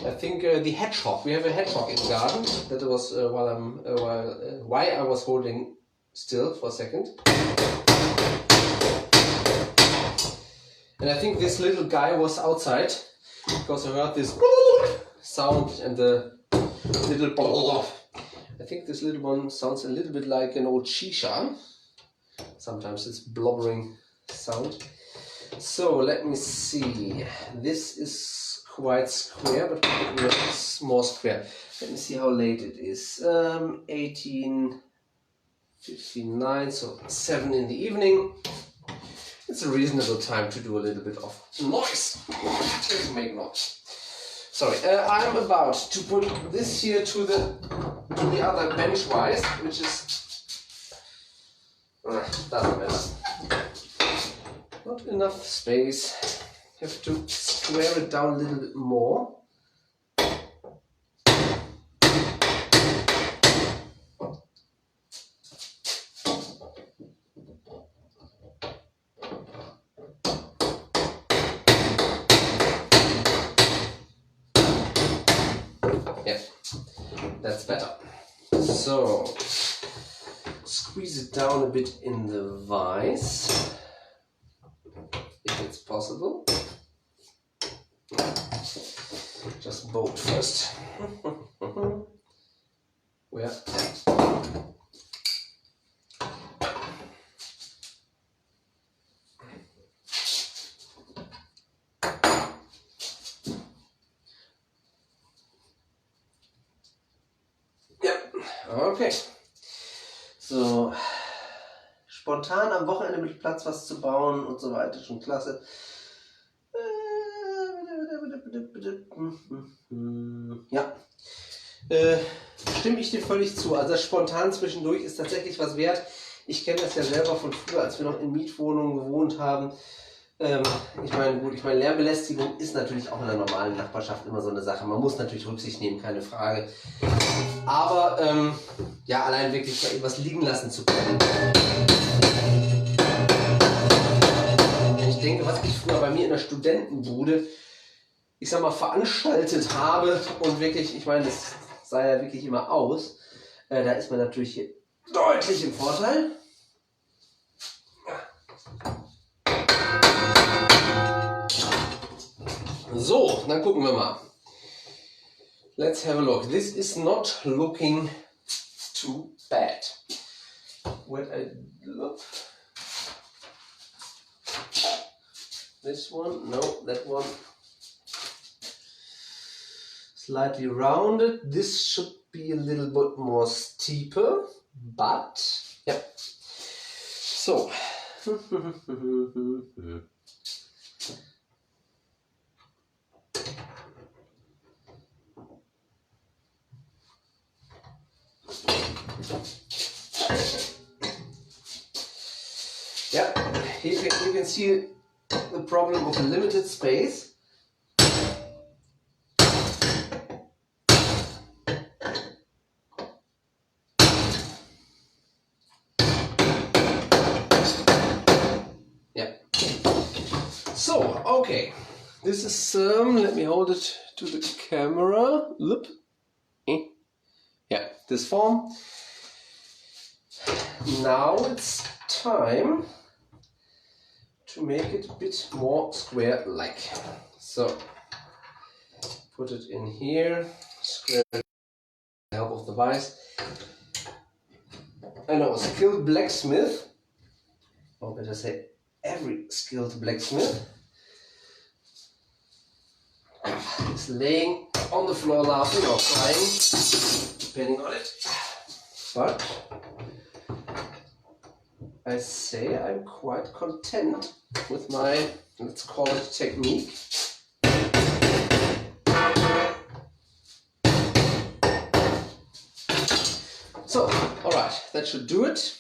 I think the hedgehog. We have a hedgehog in the garden. That was why I was holding still for a second. And I think this little guy was outside because I heard this sound and the little. I think this little one sounds a little bit like an old shisha. Sometimes it's blubbering sound. So let me see. This is quite square, but it's more square. Let me see how late it is. 18:59, so 7 in the evening. It's a reasonable time to do a little bit of noise. To make noise. Sorry, I'm about to put this here to the other bench-wise, which is doesn't matter. Not enough space. Have to square it down a little bit more. Yeah, that's better. So, squeeze it down a bit in the vise, if it's possible. Just bolt first. Where? Okay. So, spontan am Wochenende mit Platz was zu bauen und so weiter, schon klasse. Ja, stimme ich dir völlig zu. Also das spontan zwischendurch ist tatsächlich was wert. Ich kenne das ja selber von früher, als wir noch in Mietwohnungen gewohnt haben. Ich meine, Lärmbelästigung ist natürlich auch in der normalen Nachbarschaft immer so eine Sache. Man muss natürlich Rücksicht nehmen, keine Frage. Aber ja, allein wirklich mal etwas liegen lassen zu können. Wenn ich denke, was ich früher bei mir in der Studentenbude, ich sag mal, veranstaltet habe und wirklich, ich meine, das sah ja wirklich immer aus, da ist man natürlich hier deutlich im Vorteil. So, dann gucken wir mal. Let's have a look. This is not looking too bad. When I look. This one, no, that one. Slightly rounded. This should be a little bit more steeper, but yeah. So. Yeah, you can see the problem of a limited space. Yeah. So, okay. This is let me hold it to the camera. Look. Yeah, this form. Now it's time to make it a bit more square-like. So, put it in here, square it with the help of the vise. I know a skilled blacksmith, or better say every skilled blacksmith, is laying on the floor laughing or crying, depending on it. But I say I'm quite content with my, let's call it, technique. So, alright, that should do it.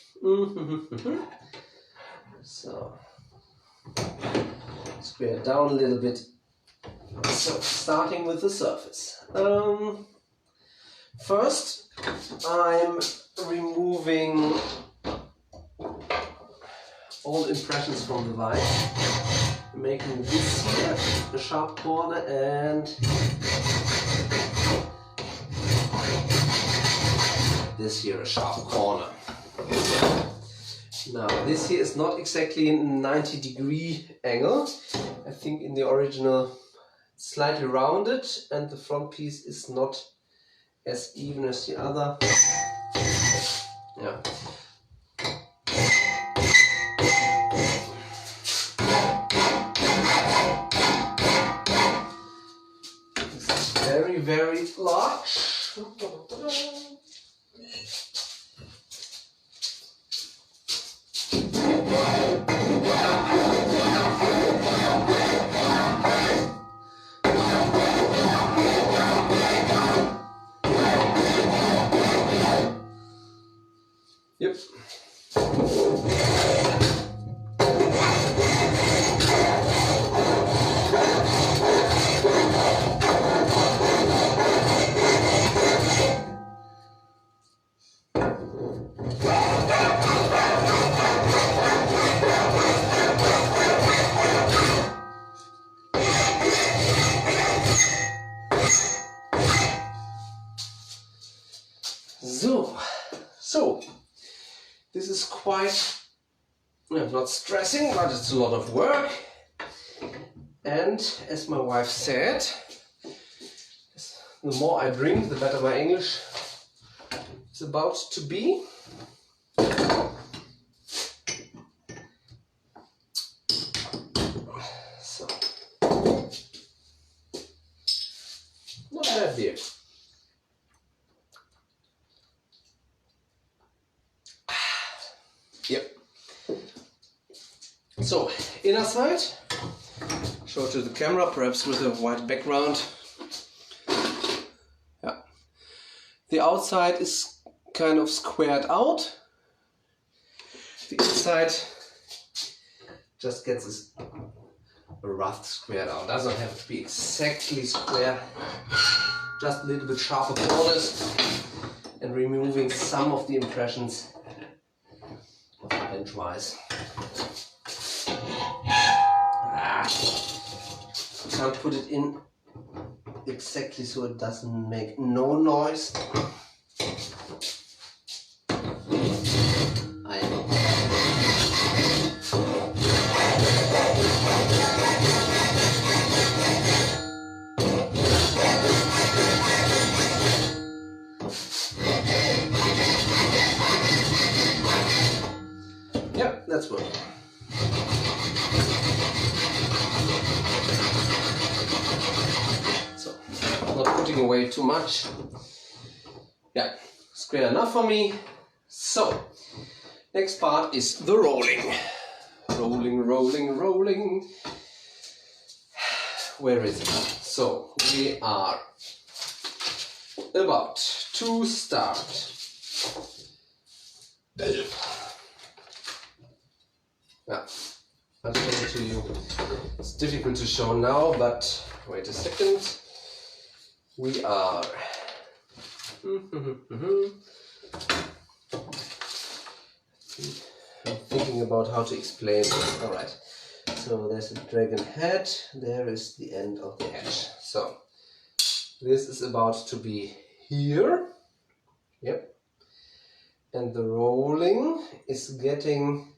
So, square it down a little bit. So, starting with the surface. First, I'm removing all impressions from the vise, making this here a sharp corner and this here a sharp corner. Now this here is not exactly a 90-degree angle. I think in the original it's slightly rounded and the front piece is not as even as the other. Yeah. This is very, very large. Yep. So this is quite, not stressing, but it's a lot of work. And as my wife said, the more I drink, the better my English is about to be. So, not bad beer. Yep. So, inner side, show to the camera, perhaps with a white background. Yeah. The outside is kind of squared out. The inside just gets this rough squared out. Doesn't have to be exactly square, just a little bit sharper corners and removing some of the impressions of the bench-wise. Can't put it in exactly so it doesn't make no noise. I know. Yep, that's working. Not putting away too much. Yeah, square enough for me. So, next part is the rolling. Rolling, rolling, rolling. Where is it? So, we are about to start. Yeah, I'll show it to you. It's difficult to show now, but wait a second. We are I'm thinking about how to explain this. Alright, so there's a dragon head, there is the end of the edge. So this is about to be here. Yep. And the rolling is getting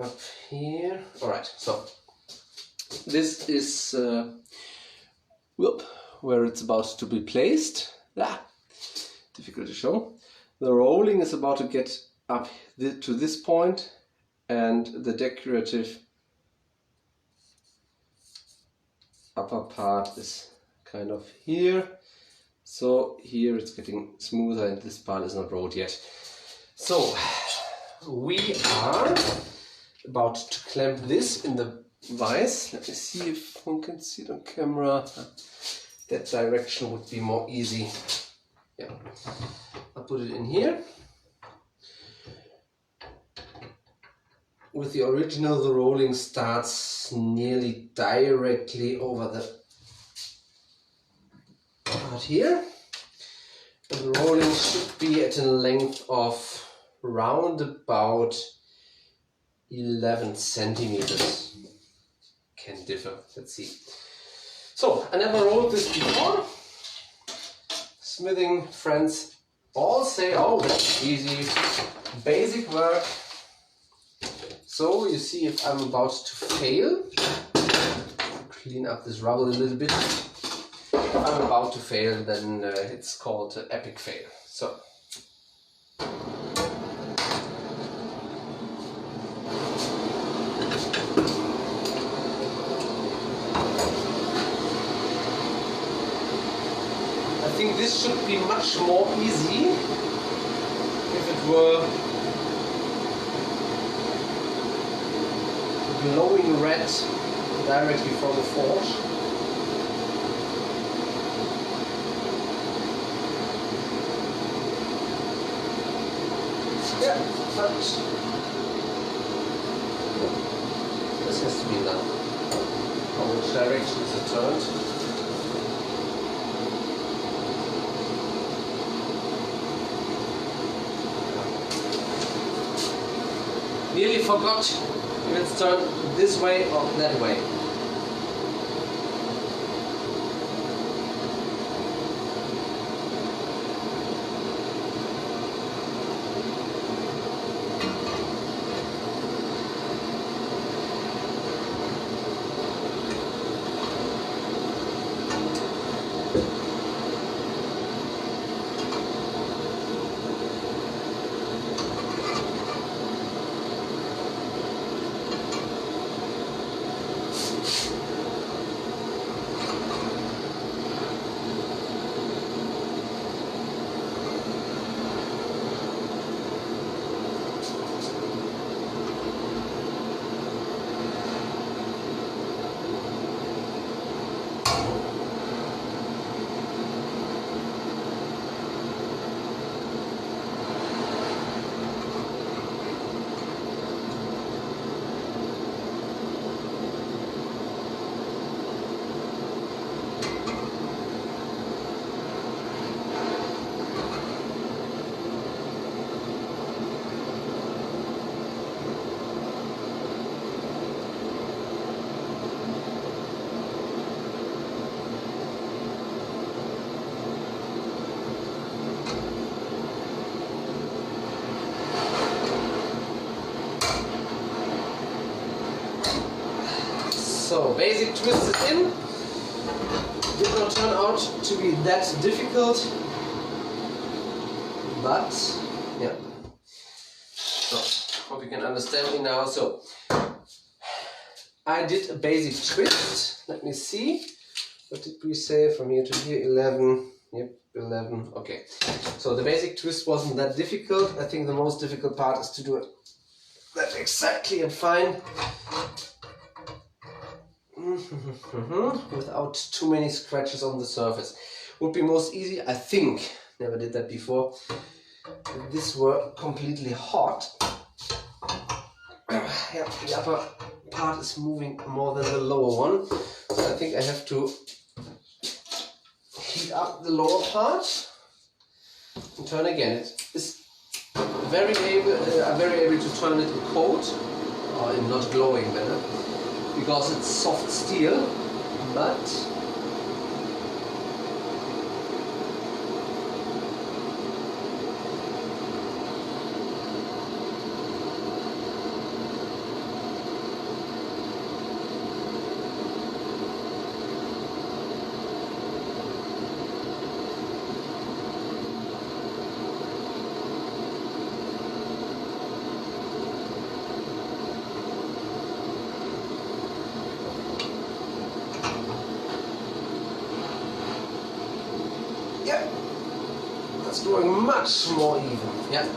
up here. Alright, so this is where it's about to be placed. Difficult to show. The rolling is about to get up to this point, and the decorative upper part is kind of here. So here it's getting smoother and this part is not rolled yet. So we are about to clamp this in the vise. Let me see if one can see it on camera. That direction would be more easy. Yeah, I'll put it in here. With the original, the rolling starts nearly directly over the part here. And the rolling should be at a length of round about 11 centimeters. Can differ. Let's see. So, I never wrote this before. Smithing friends all say, oh, that's easy, basic work. So, you see if I'm about to fail. Clean up this rubble a little bit. If I'm about to fail, then it's called epic fail. So. I think this should be much more easy if it were glowing red directly from the forge. Yeah, but this has to be done. From which direction is it turned? Nearly forgot if it's turned this way or that way. So, basic twist is in. Did not turn out to be that difficult, but yeah. So, hope you can understand me now. So, I did a basic twist. Let me see. What did we say from here to here? 11. Yep, 11. Okay. So, the basic twist wasn't that difficult. I think the most difficult part is to do it that exactly and fine. Without too many scratches on the surface. Would be most easy, I think. Never did that before. If this were completely hot. Yeah, the upper part is moving more than the lower one. So I think I have to heat up the lower part and turn again. It is very able. I'm very able to turn it in cold or in not glowing manner, because it's soft steel, but it's going much more even. Yeah.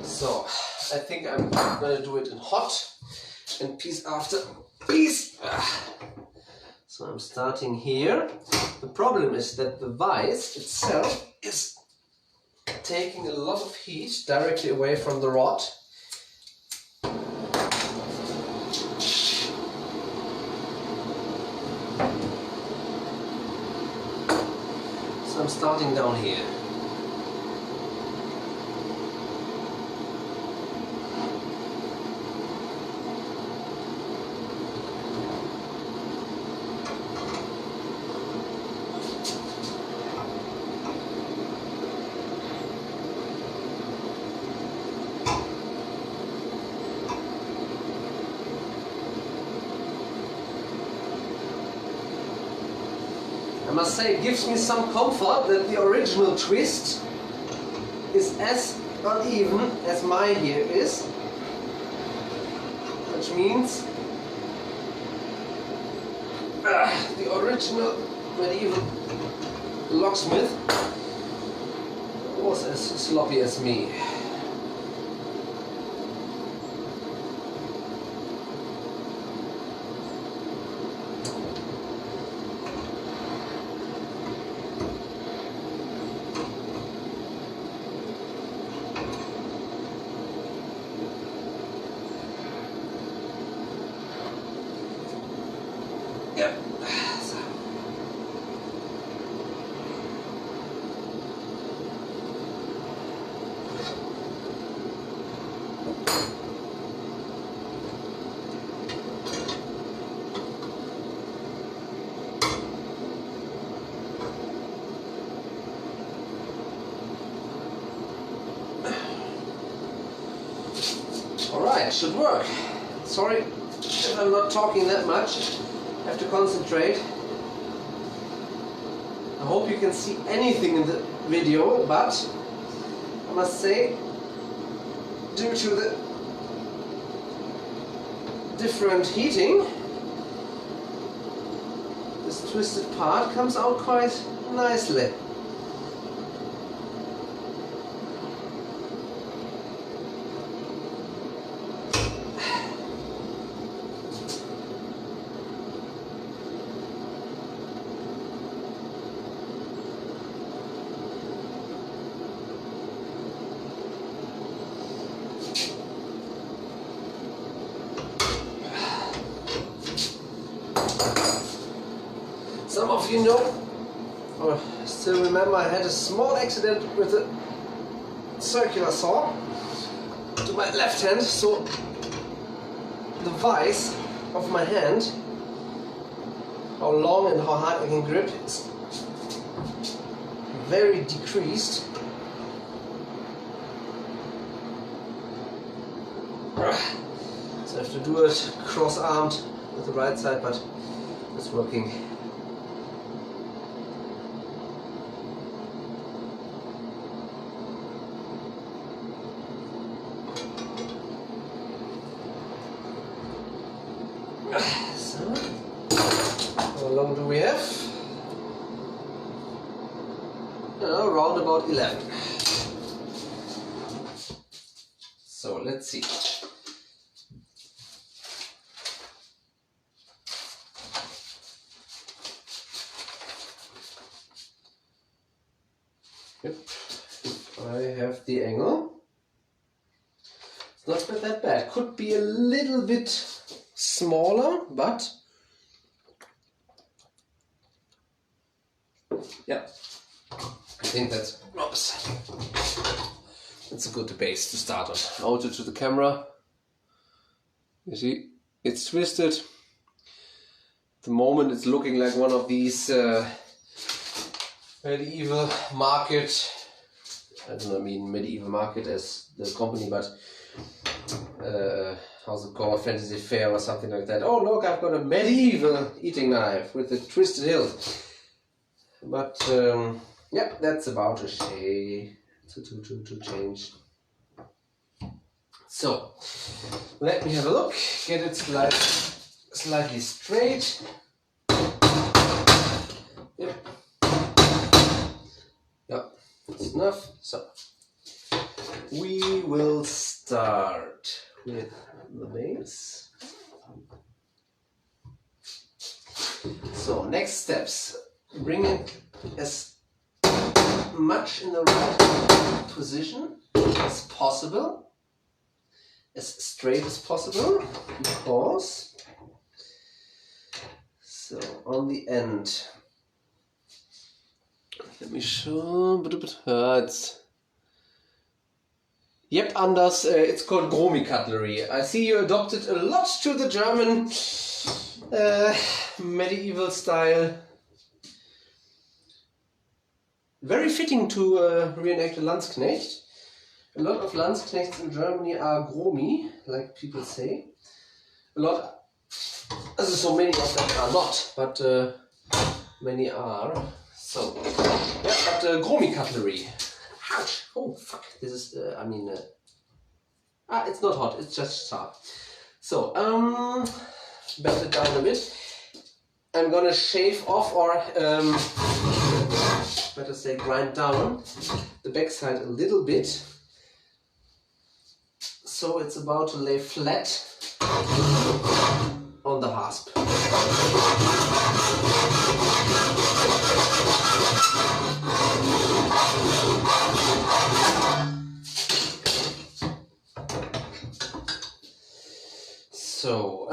So I think I'm gonna do it in hot and piece after piece. So I'm starting here. The problem is that the vise itself is taking a lot of heat directly away from the rod. I'm starting down here. must say it gives me some comfort that the original twist is as uneven as mine here is, which means the original medieval locksmith was as sloppy as me. Alright, should work. Sorry if I'm not talking that much. I have to concentrate. I hope you can see anything in the video, but I must say, due to the different heating, this twisted part comes out quite nicely. Some of you know, or still remember, I had a small accident with a circular saw to my left hand, so the vise of my hand, how long and how hard I can grip, is very decreased. So I have to do it cross-armed with the right side, but it's working. So, how long do we have? Around about 11. So let's see. Yep, I have the angle. It's not that bad. Could be a little bit smaller, but yeah, I think that's a good base to start on. Out to the camera. You see, it's twisted. At the moment, it's looking like one of these medieval market. I don't mean medieval market as the company, but how's it called, fantasy fair or something like that. Oh look, I've got a medieval eating knife with a twisted hilt. But yeah, that's about a shade to change. So let me have a look, get it slightly straight. Yep. Yeah, that's enough. So we will start with the base. So next steps, bring it as much in the right position as possible, as straight as possible, because so on the end, let me show, yep, anders, it's called Gromi cutlery. I see you adopted a lot to the German medieval style. Very fitting to reenact a Landsknecht. A lot of Landsknechts in Germany are Gromi, like people say. A lot, so many of them are not, but many are. So, yeah, but Gromi cutlery. Ouch! Oh, fuck. This is, it's not hot, it's just sharp. So, bend it down a bit. I'm gonna shave off, or better say grind down the backside a little bit. So it's about to lay flat on the hasp. So,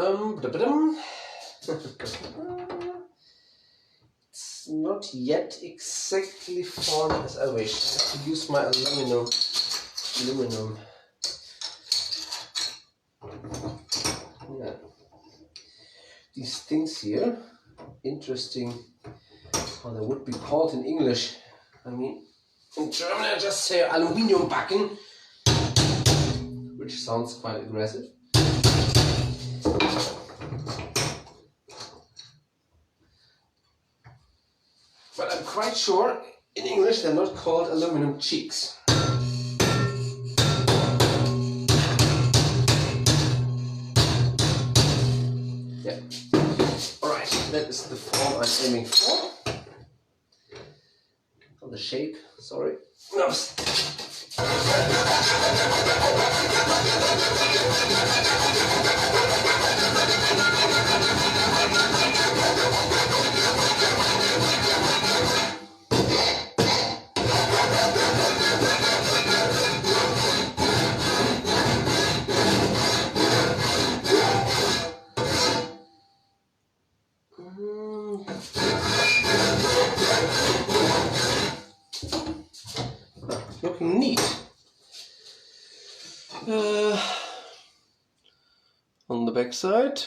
it's not yet exactly formed as I wish. I have to use my aluminum. Yeah. These things here, interesting how they would be called in English. I mean, in German I just say Aluminiumbacken, which sounds quite aggressive. But I'm quite sure in English they're not called aluminum cheeks. Yeah. Alright, that is the form I'm aiming for. Or the shape, sorry. Oops. Looking neat. On the back side.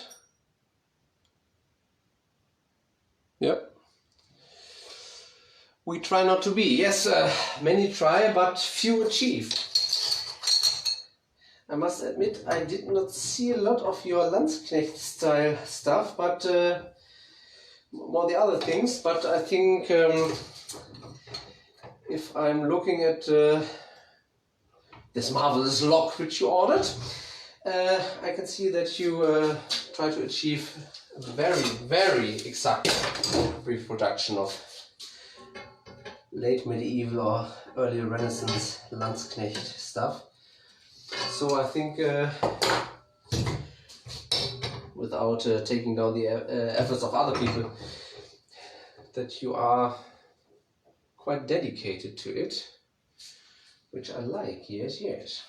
Yep. We try not to be. Yes, many try, but few achieve. I must admit, I did not see a lot of your Landsknecht style stuff, but more the other things. But I think if I'm looking at this marvelous lock which you ordered, I can see that you try to achieve a very, very exact reproduction of late medieval or early Renaissance Landsknecht stuff. So I think, without taking down the efforts of other people, that you are quite dedicated to it, which I like. Yes, yes.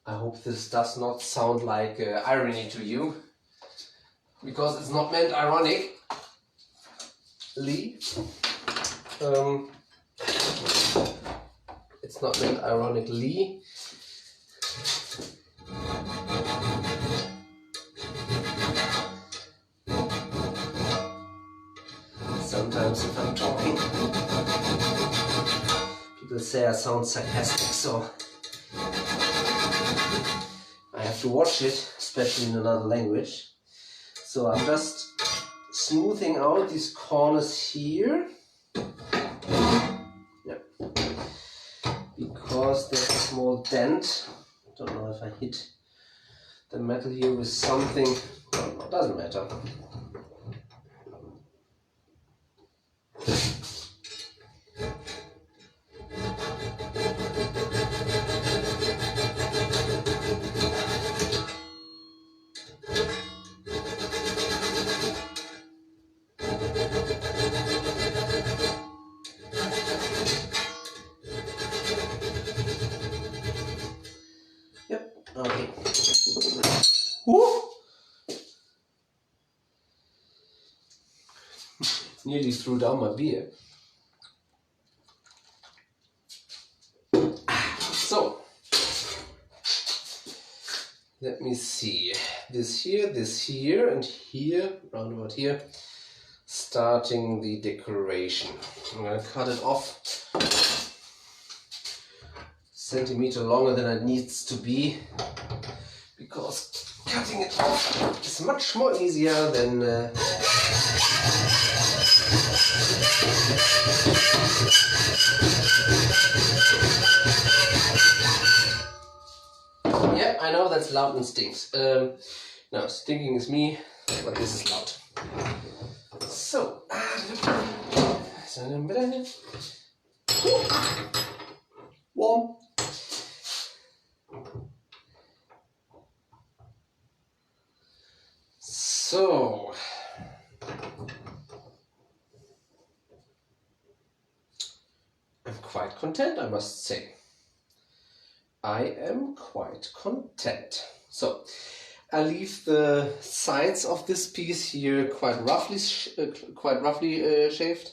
I hope this does not sound like irony to you, because it's not meant ironically. It's not meant ironically. Sometimes if I'm talking, people say I sound sarcastic, so I have to watch it, especially in another language. So I'm just smoothing out these corners here. Yep. Because there's a small dent. Don't know if I hit the metal here with something. No, doesn't matter. Okay. Woo! Nearly threw down my beer. So, let me see. This here, and here, round about here, starting the decoration. I'm going to cut it off centimeter longer than it needs to be, because cutting it off is much more easier than yeah, I know that's loud and stinks. No, stinking is me, but this is loud. So, warm. So, I'm quite content, I must say. I am quite content. So, I leave the sides of this piece here quite roughly shaved,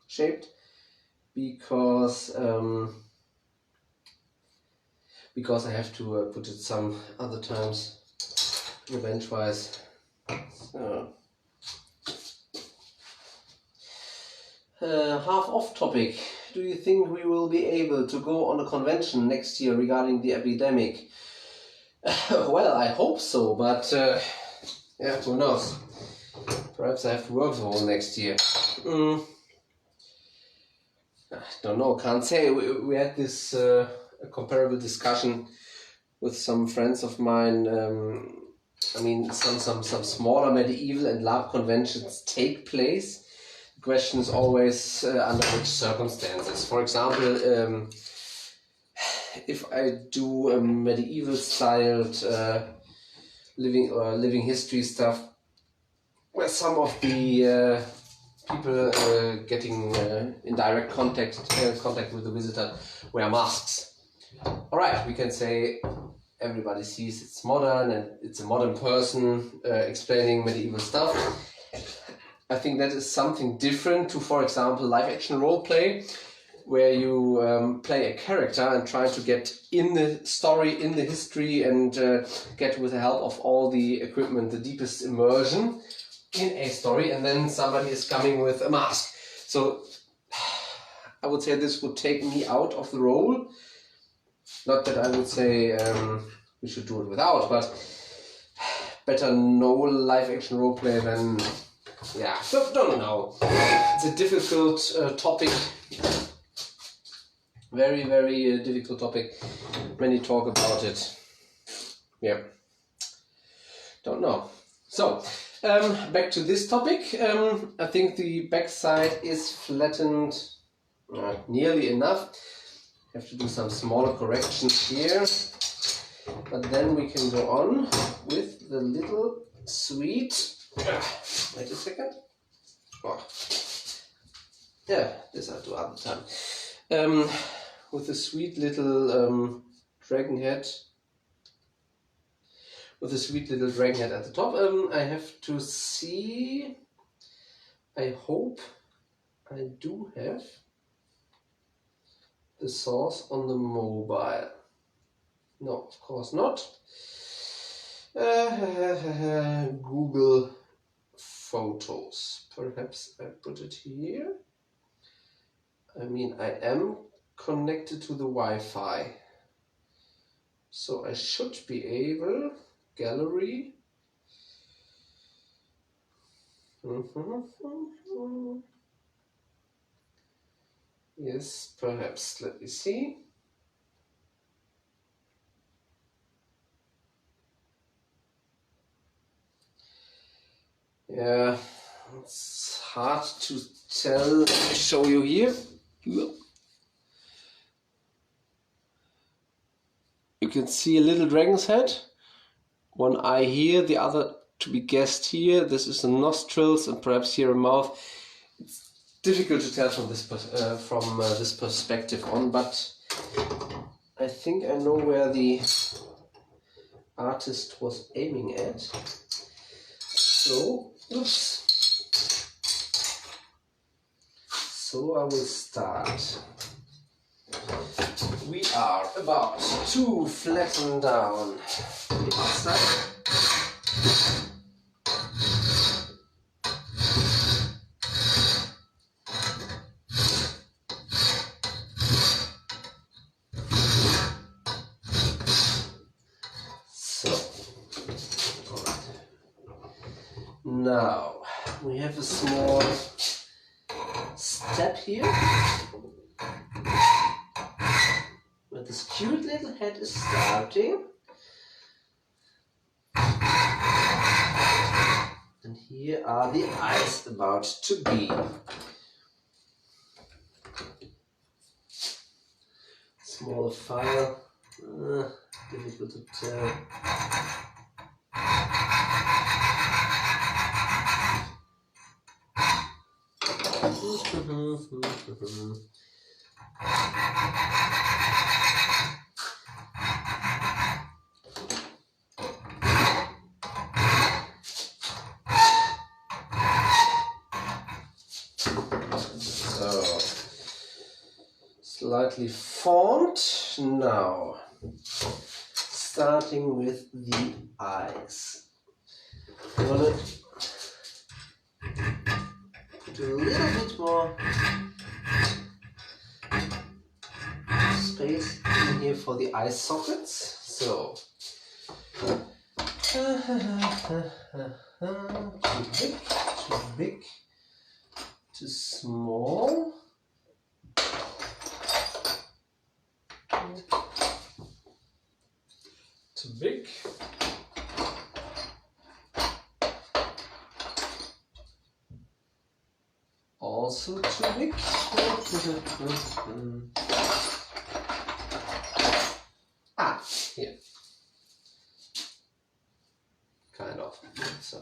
shaped, because I have to put it some other times revenge-wise. So, half off topic. Do you think we will be able to go on a convention next year regarding the epidemic? Well, I hope so, but yeah, who knows? Perhaps I have to work the whole next year. I don't know, can't say. We had this a comparable discussion with some friends of mine. I mean, some smaller medieval and LARP conventions take place. The question is always under which circumstances. For example, if I do a medieval styled living history stuff, where some of the people getting in direct contact with the visitor wear masks. All right, we can say everybody sees it's modern and it's a modern person explaining medieval stuff. I think that is something different to, for example, live action role play, where you play a character and try to get in the story, in the history, and get, with the help of all the equipment, the deepest immersion in a story, and then somebody is coming with a mask. So I would say this would take me out of the role. Not that I would say we should do it without, but better no live action roleplay than, yeah, don't know. It's a difficult topic. Very, very difficult topic. Many talk about it. Yeah. Don't know. So, back to this topic. I think the backside is flattened nearly enough. Have to do some smaller corrections here. But then we can go on with the little sweet. Wait a second. Oh. Yeah, this I'll do other time. With a sweet little dragon head. With a sweet little dragon head at the top. I have to see. I hope I do have the source on the mobile. No, of course not. Google Photos. Perhaps I put it here. I mean, I am connected to the Wi-Fi. So I should be able, gallery. Yes, perhaps. Let me see. Yeah, it's hard to tell. Let me show you here. You can see a little dragon's head. One eye here, the other to be guessed here. This is the nostrils and perhaps here a mouth. It's difficult to tell from this perspective on, but I think I know where the artist was aiming at. So, oops. So I will start. We are about to flatten down the inside. Now we have a small step here where this cute little head is starting. And here are the eyes about to be. Smaller file, difficult to tell. So, slightly formed. Now, starting with the eyes. I'm gonna put a little bit more space in here for the eye sockets. So, too big, too small. Too big. Also too big. Here. Kind of. So.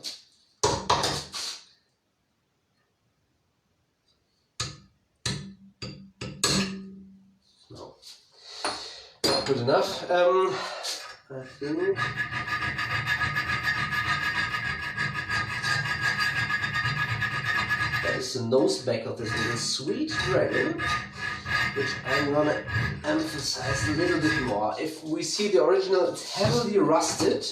No. Not good enough. I think that is the nose back of this little sweet dragon, which I'm gonna emphasize a little bit more. If we see the original, it's heavily rusted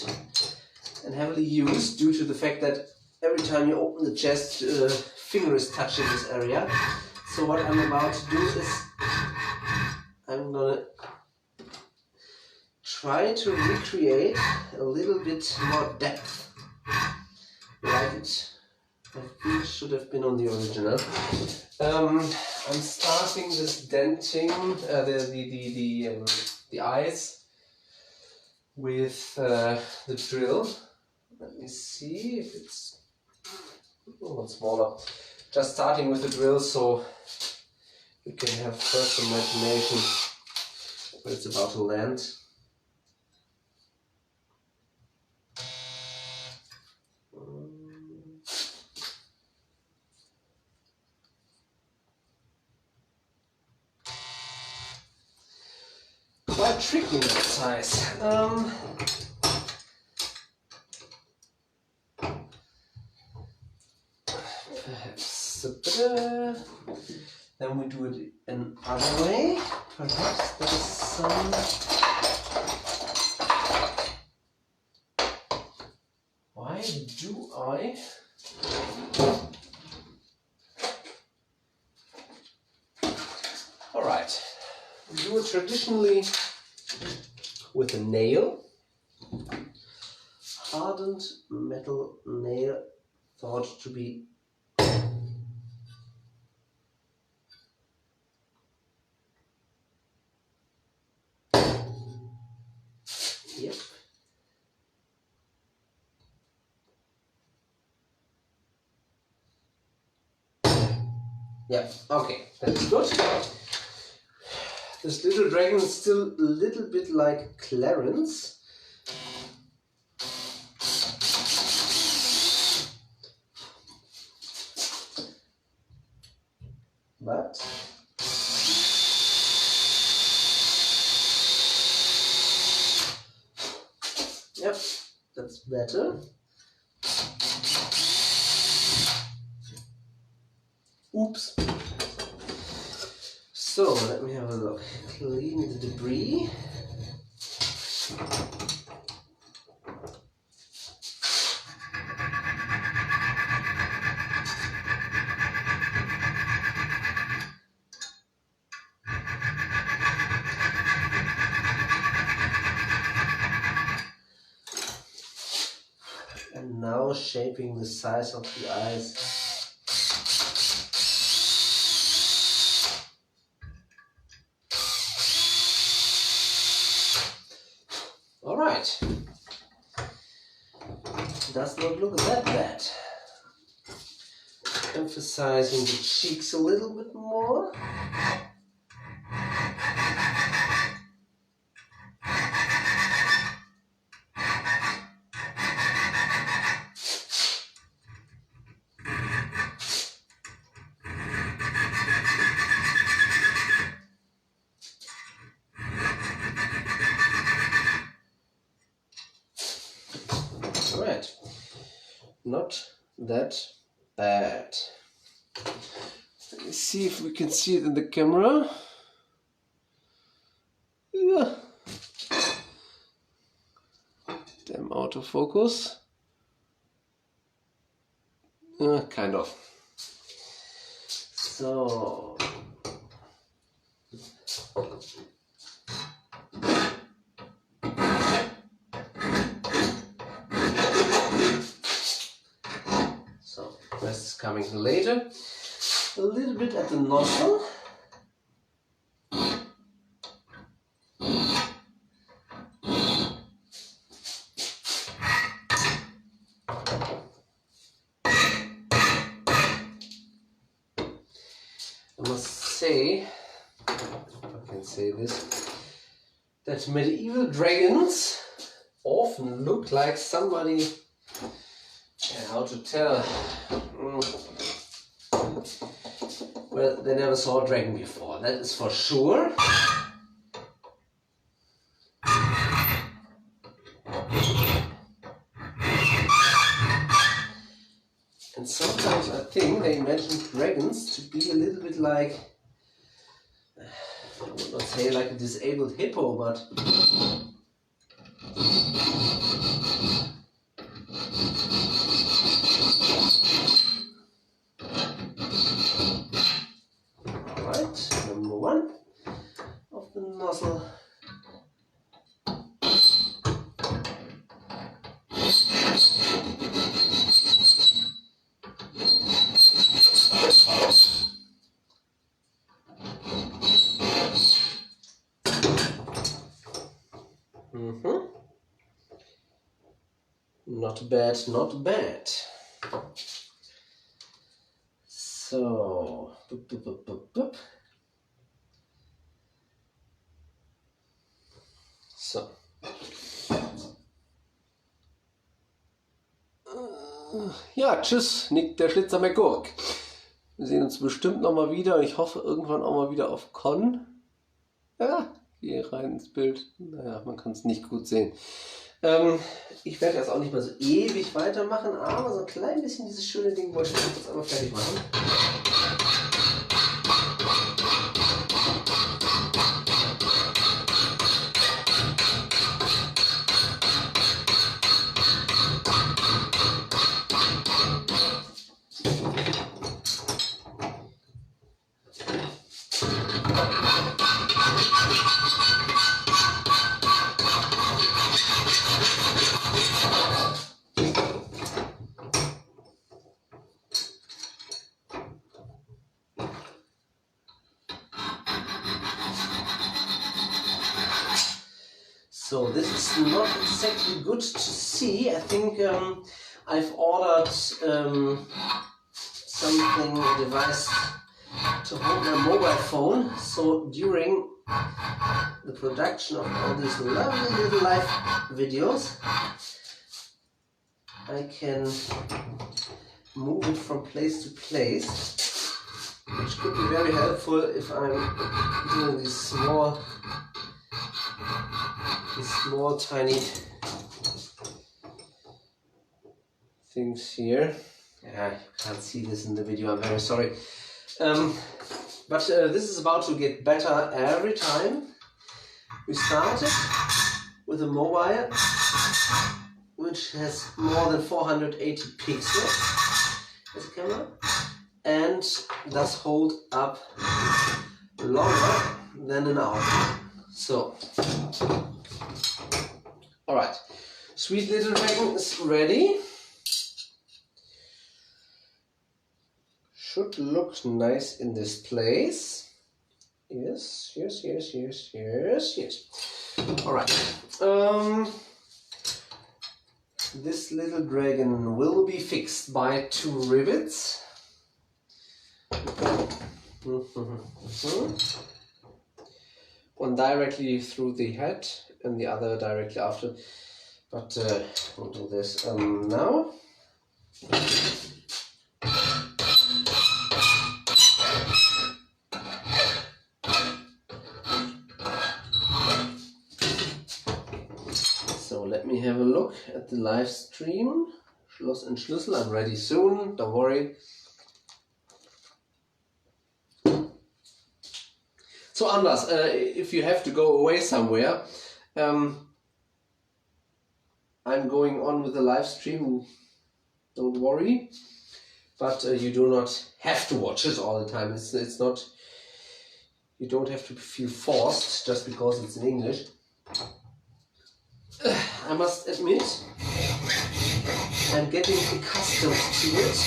and heavily used due to the fact that every time you open the chest, finger is touching this area. So what I'm about to do is I'm gonna try to recreate a little bit more depth, like it I think should have been on the original. I'm starting this denting the eyes with the drill. Let me see if it's a lot smaller. Just starting with the drill so you can have first imagination where it's about to land. Quite tricky exercise. Perhaps then we do it another way. Perhaps there is some. Why do I? All right. We do it traditionally with a nail, hardened metal nail, thought to be yep. Yeah, okay, that's good. This little dragon is still a little bit like Clarence. But yep, that's better. Oops. So let me have a look. Clean the debris. And now shaping the size of the eyes. All right. Does not look that bad. Emphasizing the cheeks a little bit more. Alright, not that bad. Let me see if we can see it in the camera. Yeah. Damn autofocus. Kind of. So. Rest is coming later. A little bit at the nostril. I must say, if I can say this, that medieval dragons often look like somebody. How to tell? Well, they never saw a dragon before, that is for sure. And sometimes I think they imagine dragons to be a little bit like, I would not say like a disabled hippo, but number one of the nozzle. Not bad, not bad. So, so. Ja, tschüss, nickt der Schlitzer McGurk. Wir sehen uns bestimmt nochmal wieder und ich hoffe irgendwann auch mal wieder auf Con. Ja, gehe rein ins Bild. Naja, man kann es nicht gut sehen. Ich werde jetzt auch nicht mehr so ewig weitermachen, aber so ein klein bisschen dieses schöne Ding wollte ich jetzt einmal fertig machen. So this is not exactly good to see. I think I've ordered something, a device to hold my mobile phone. So during the production of all these lovely little live videos, I can move it from place to place, which could be very helpful if I'm doing these small tiny things here. Yeah, you can't see this in the video, I'm very sorry. But this is about to get better every time. We started with a mobile which has more than 480 pixels as a camera and does hold up longer than an hour. So, alright, sweet little dragon is ready. should look nice in this place. Yes, yes, yes, yes, yes, yes. All right. This little dragon will be fixed by 2 rivets. One directly through the head and the other directly after. But we'll do this now. So let me have a look at the live stream. Schloss and Sluessel, I'm ready soon, don't worry. So Anders, if you have to go away somewhere, I'm going on with the live stream, don't worry. But you do not have to watch it all the time. It's not, you don't have to feel forced just because it's in English. I must admit, I'm getting accustomed to it.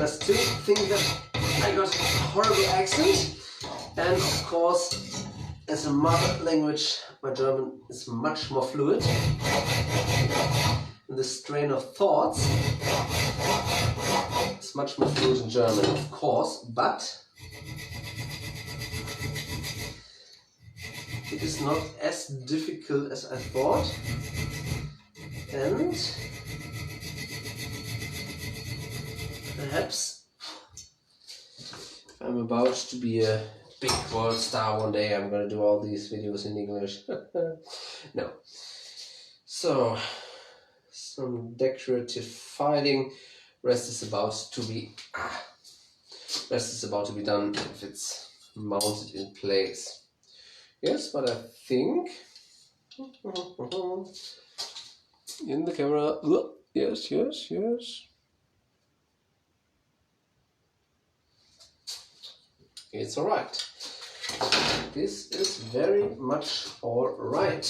I still think that I got a horrible accent, and of course, as a mother language, my German is much more fluid. And the strain of thoughts is much more fluid in German, of course, but it is not as difficult as I thought. And perhaps if I'm about to be a big world star one day, I'm going to do all these videos in English. No. So, some decorative filing. Rest is about to be done if it's mounted in place. Yes, but I think in the camera. Yes, yes, yes. It's all right. This is very much all right.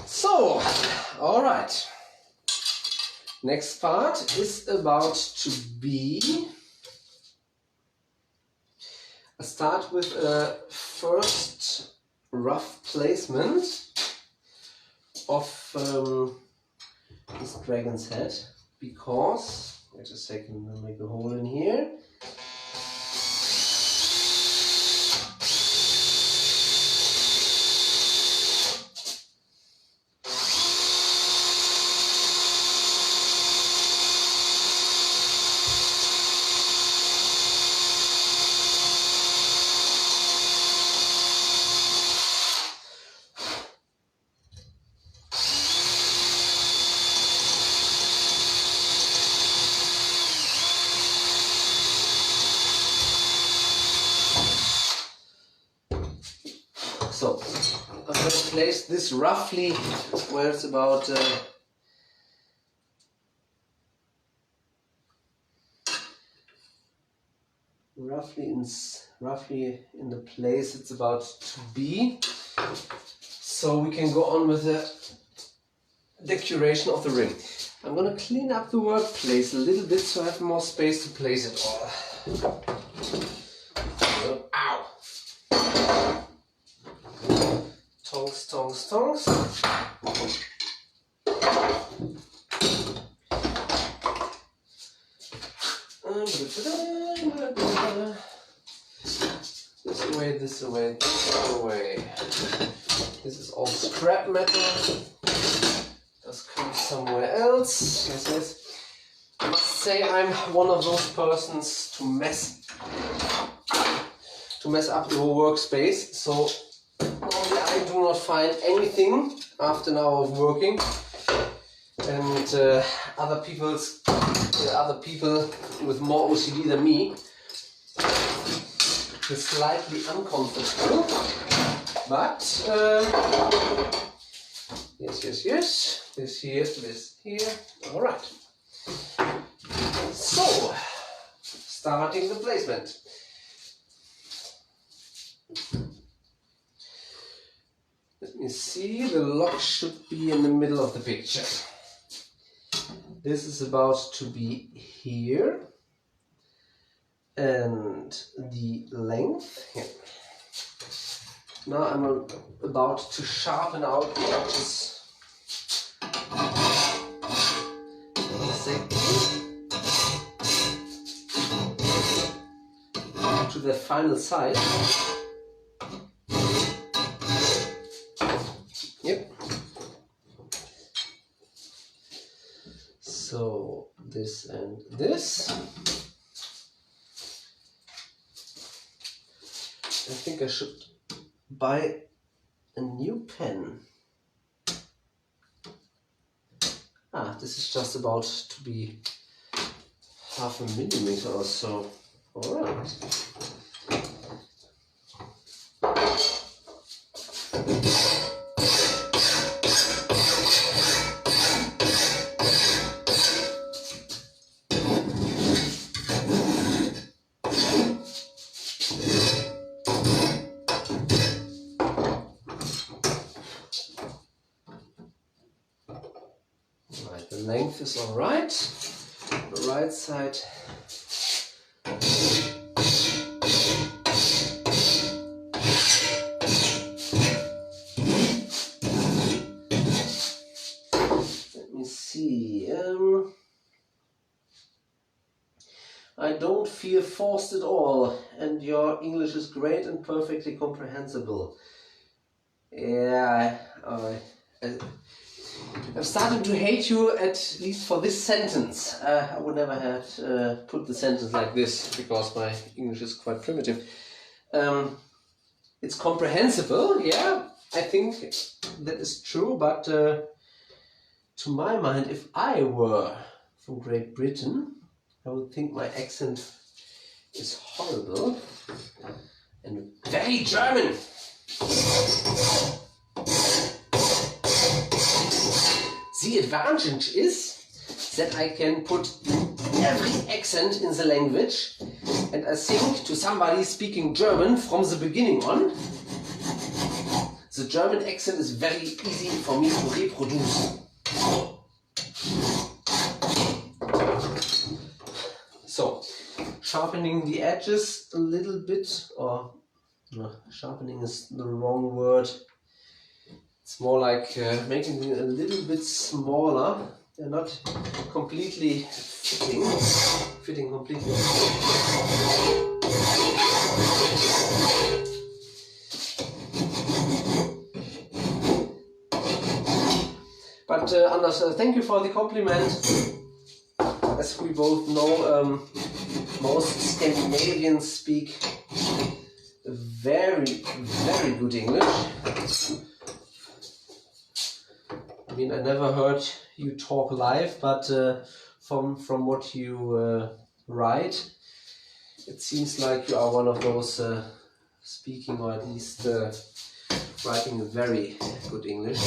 So, all right. Next part is about to be. I start with a first rough placement of this dragon's head, because, wait a second, I'll make a hole in here. So I'm going to place this roughly where it's about roughly in the place it's about to be. So we can go on with the decoration of the ring. I'm going to clean up the workplace a little bit so I have more space to place it all. Ow! Tongs, tongs, tongs. This away, this away, this away. This is all scrap metal. This comes somewhere else. Yes, yes. I must say I'm one of those persons to mess up your workspace. So normally I do not find anything after an hour of working, and other people with more OCD than me is slightly uncomfortable, but Yes, yes, yes. This here, this here. All right. So, starting the placement. Let me see, the lock should be in the middle of the picture. This is about to be here. And the length here. Now I'm about to sharpen out the edges. To the final side. Yep. So this and this. I think I should buy a new pen. This is just about to be 0.5 millimeter or so. All right. The length is all right. The right side. Let me see. I don't feel forced at all, and your English is great and perfectly comprehensible. Yeah, I'm starting to hate you, at least for this sentence. I would never have put the sentence like this, because my English is quite primitive. It's comprehensible, yeah, I think that is true, but to my mind, if I were from Great Britain, I would think my accent is horrible and very German. The advantage is that I can put every accent in the language, and I think to somebody speaking German from the beginning on, the German accent is very easy for me to reproduce. So, sharpening the edges a little bit, or no, sharpening is the wrong word. It's more like making it a little bit smaller. They're not completely fitting completely. But Anders, thank you for the compliment. As we both know, most Scandinavians speak very, very good English. I mean, I never heard you talk live, but from what you write, it seems like you are one of those speaking, or at least writing very good English.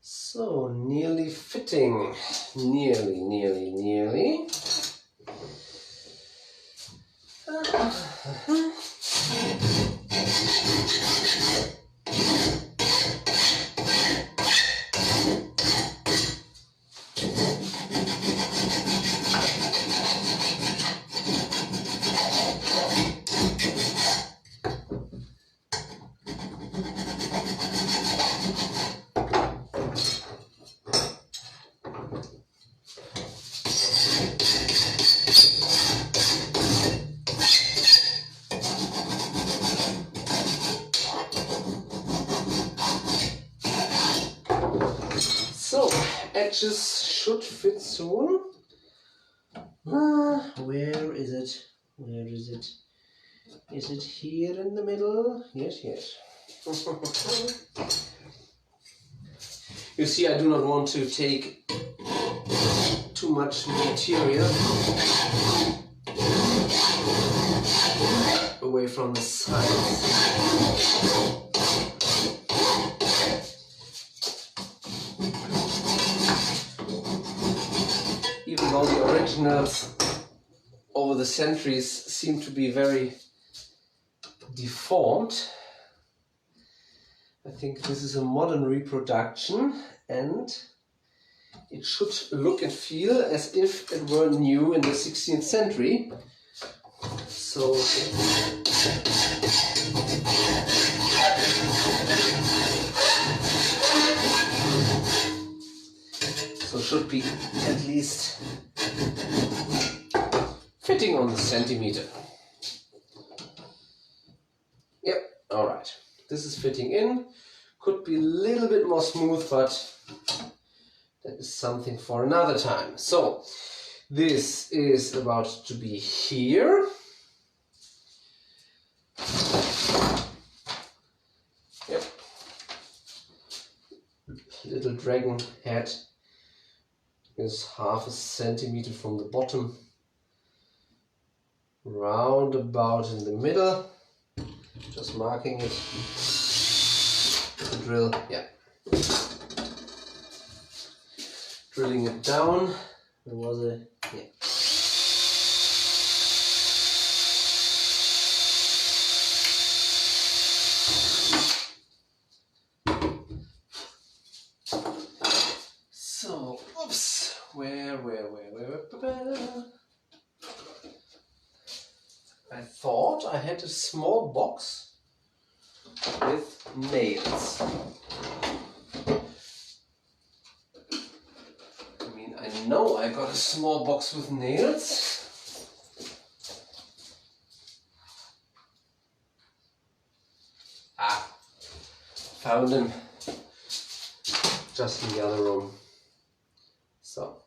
So, nearly fitting. Nearly. So, edges should fit soon. Where is it? Where is it? Is it here in the middle? Yes, yes. You see, I do not want to take too much material away from the sides. Even though the originals over the centuries seem to be very deformed, I think this is a modern reproduction and it should look and feel as if it were new in the 16th century. So should be at least fitting on the centimeter. Yep, alright. This is fitting in. Could be a little bit more smooth, but that is something for another time. So this is about to be here. Yep. Little dragon head is half a centimeter from the bottom, round about in the middle. Just marking it. The drill, yeah. Drilling it down. There was a, yeah. So, oops, where? I thought I had a small box with nails. I mean, I know I got a small box with nails. Ah, found them just in the other room. So,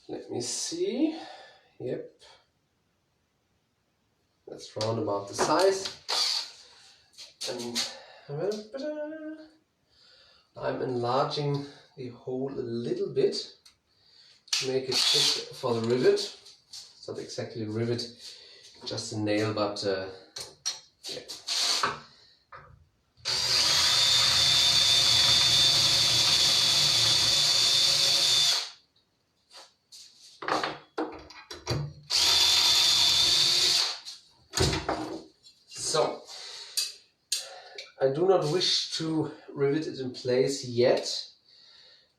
let me see. Yep. That's round about the size. And I'm enlarging the hole a little bit to make it fit for the rivet. It's not exactly a rivet, just a nail, but yeah. So, I do not wish to rivet it in place yet,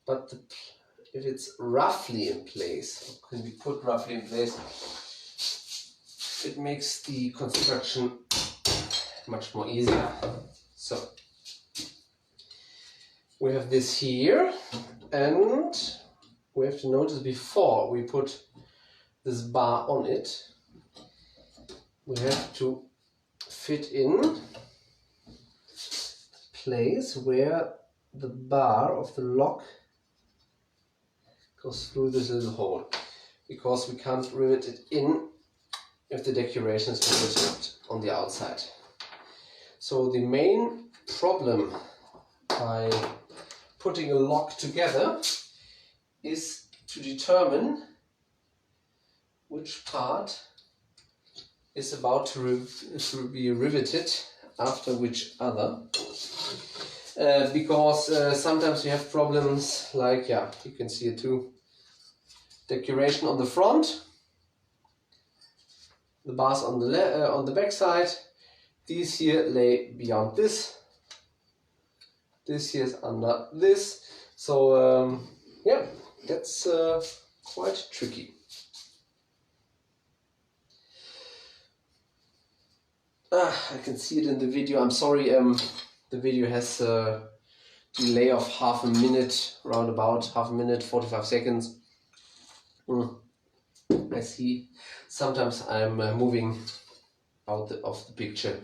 but if it's roughly in place, or can be put roughly in place, it makes the construction much more easier. So, we have this here, and we have to notice before we put this bar on it, we have to fit in place where the bar of the lock goes through this little hole, because we can't rivet it in if the decoration is riveted on the outside. So the main problem by putting a lock together is to determine which part is about to be riveted after which other, because sometimes you have problems like, yeah, you can see it too, decoration on the front, the bars on the back side, these here lay beyond this, this here is under this, so yeah, that's quite tricky. I can see it in the video. I'm sorry, the video has a delay of half a minute, round about half a minute, 45 seconds. I see. Sometimes I'm moving out of the picture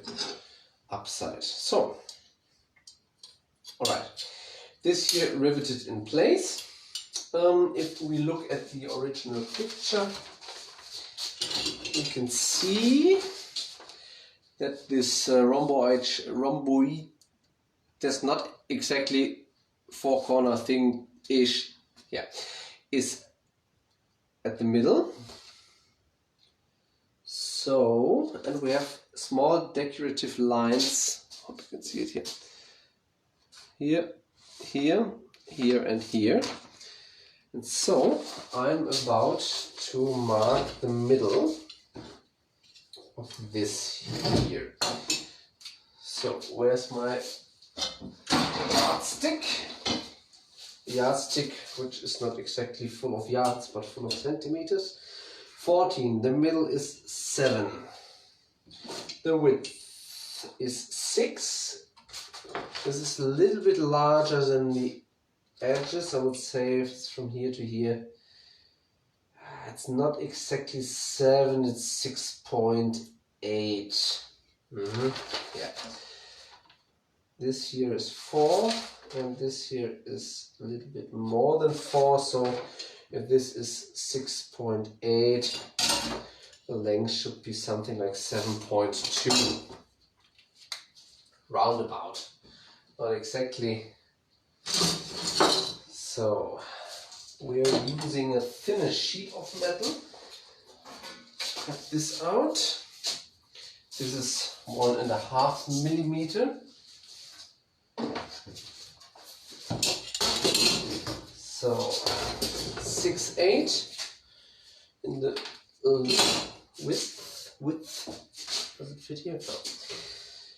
upside. So, alright, this here riveted in place. If we look at the original picture, you can see that this rhomboid does not exactly four corner thing-ish, yeah, is at the middle. So, and we have small decorative lines, hope you can see it here. Here, here, here and here. And so I'm about to mark the middle of this here. So where's my yardstick? Yardstick, which is not exactly full of yards but full of centimeters. 14. The middle is 7. The width is 6. This is a little bit larger than the edges. I would say it's from here to here. It's not exactly 7, it's 6.8. Yeah. This here is 4, and this here is a little bit more than 4. So if this is 6.8, the length should be something like 7.2. Roundabout. Not exactly. So we're using a thinner sheet of metal. Cut this out. This is 1.5 millimeter. So 6.8 in the width. Does it fit here? No.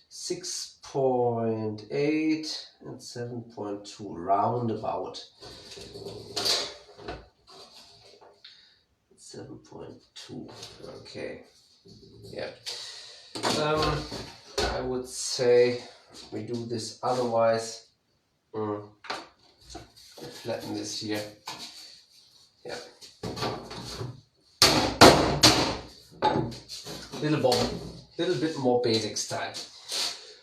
6.8 and 7.2 roundabout. 7.2. Okay. Yeah. I would say we do this otherwise. Flatten this here. Yeah. Little bit more basic style.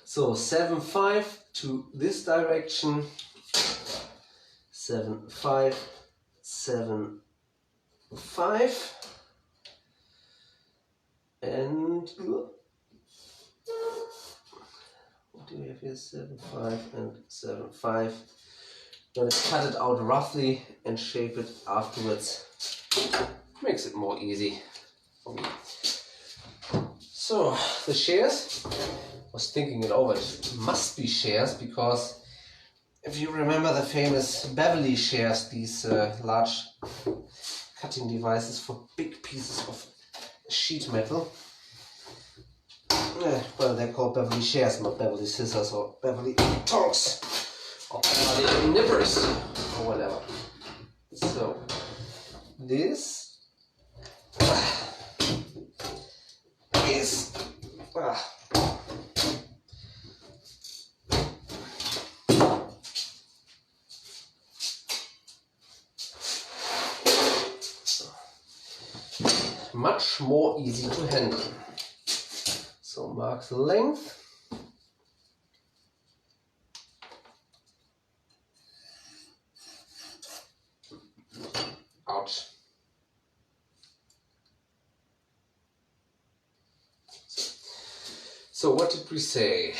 So 7.5 to this direction. 7.5, 7.5, and what do we have here? 7.5 and 7.5. Gonna cut it out roughly and shape it afterwards. Makes it more easy for me. So the shears, I was thinking it over. It must be shears because if you remember the famous Beverly shears, these large cutting devices for big pieces of sheet metal. Well, they're called Beverly shears, not Beverly scissors or Beverly tongs or Beverly nippers or whatever. So this is much more easy to handle. So mark the length. Ouch. So what did we say?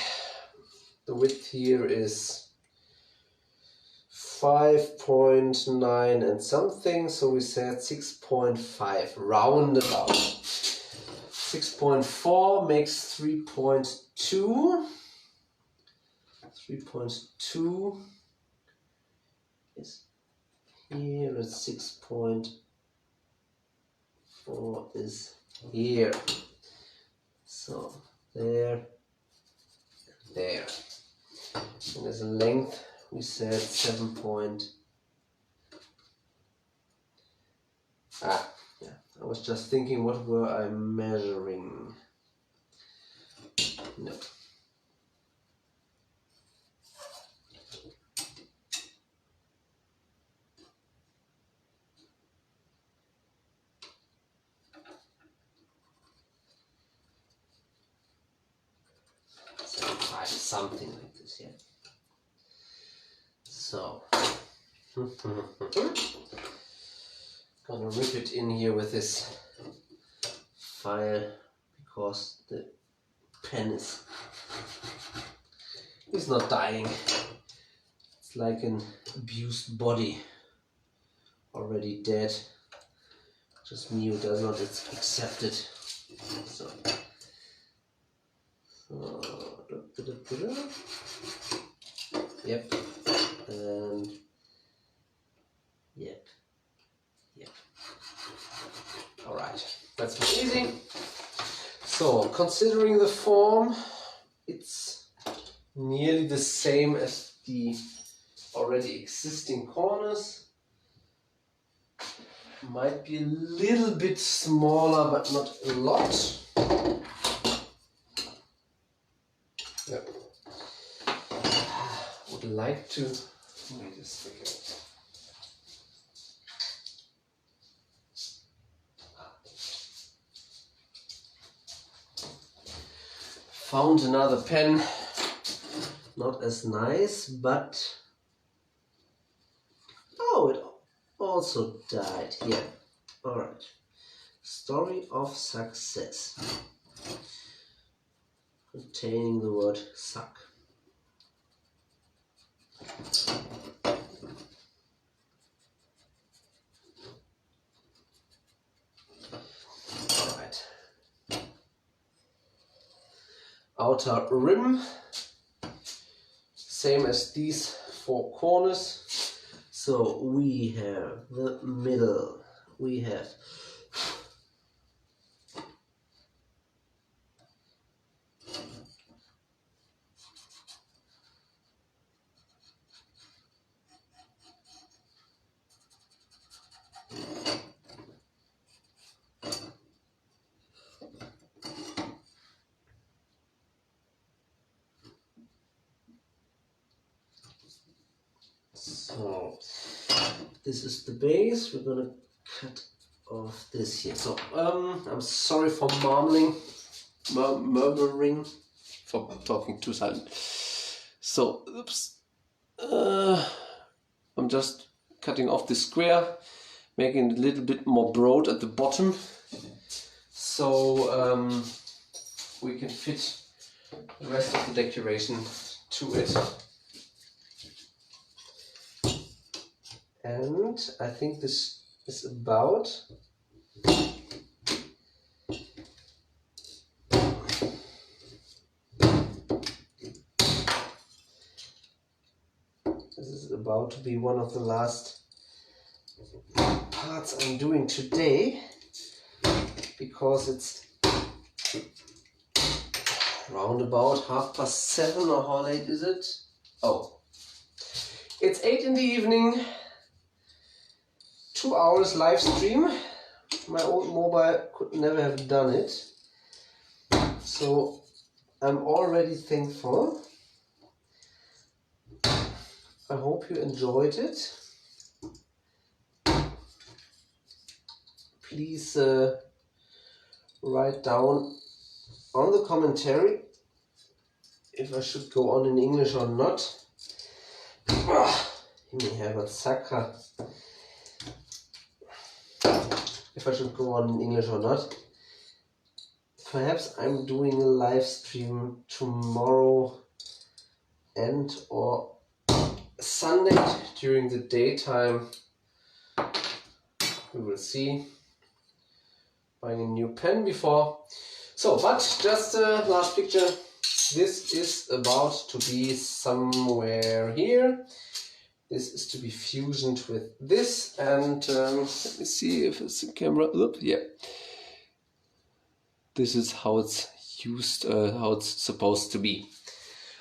The width here is 5.9 and something, so we said 6.5 roundabout. 6.4 makes 3.2. 3.2 is here, and 6.4 is here. So there, there. And as a length, we said 7. Yeah. I was just thinking, what were I measuring? No. Something like this, yeah. So Gonna rip it in here with this file because the pen is not dying. It's like an abused body, already dead. Just me who does not accept it. So. Yep. And yep. Alright, that's very easy. So, considering the form, it's nearly the same as the already existing corners. Might be a little bit smaller, but not a lot. Yep. Would like to wait a second. Found another pen, not as nice, but oh, it also died here. All right, story of success, containing the word suck. All right. Outer rim, same as these four corners. So we have the middle, we have so this is the base. We're gonna cut off this here. So I'm sorry for murmuring for talking too silent. So oops, I'm just cutting off the square, making it a little bit more broad at the bottom, so we can fit the rest of the decoration to it. And I think this is about to be one of the last parts I'm doing today, because it's round about 7:30, or how late is it? Oh, it's 8 in the evening. 2 hours live stream. My old mobile could never have done it, so I'm already thankful. I hope you enjoyed it. Please write down on the commentary if I should go on in English or not. Herbert Sakra. If I should go on in English or not. Perhaps I'm doing a live stream tomorrow and or Sunday during the daytime. We will see. Buying a new pen before. So, but just a last picture. This is about to be somewhere here. This is to be fusioned with this, and let me see if it's in camera. Oop, yeah. This is how it's used, how it's supposed to be.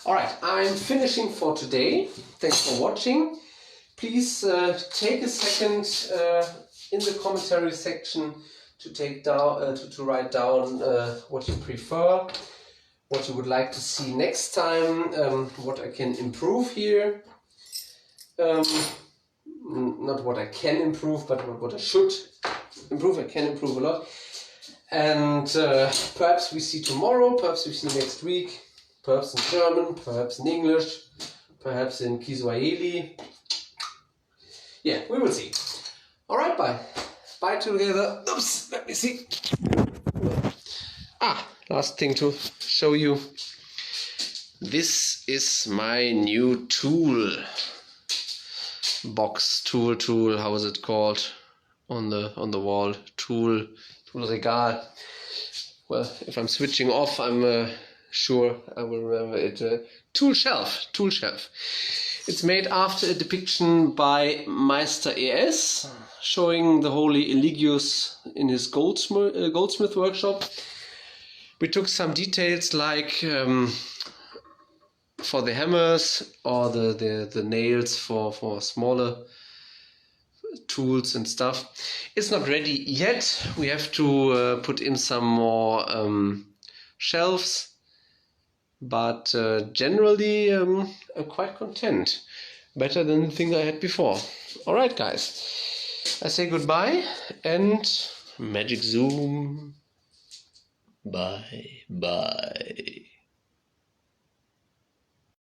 All right, I'm finishing for today. Thanks for watching. Please take a second in the commentary section to take down, to write down what you prefer, what you would like to see next time, what I can improve here. Not what I can improve, but what I should improve. I can improve a lot. And perhaps we see tomorrow, perhaps we see next week, perhaps in German, perhaps in English, perhaps in Kiswahili. yeah, we will see. Alright, bye. Bye together. Oops, let me see. Last thing to show you. This is my new tool box, tool, how is it called? On the wall, tool regal. Well, if I'm switching off, I'm sure I will remember it. Tool shelf. It's made after a depiction by Meister ES, showing the holy Eligius in his goldsmith workshop. We took some details like for the hammers or the nails for smaller tools and stuff. It's not ready yet. We have to put in some more shelves. But generally, I'm quite content. Better than the thing I had before. Alright, guys. I say goodbye and magic zoom. Bye.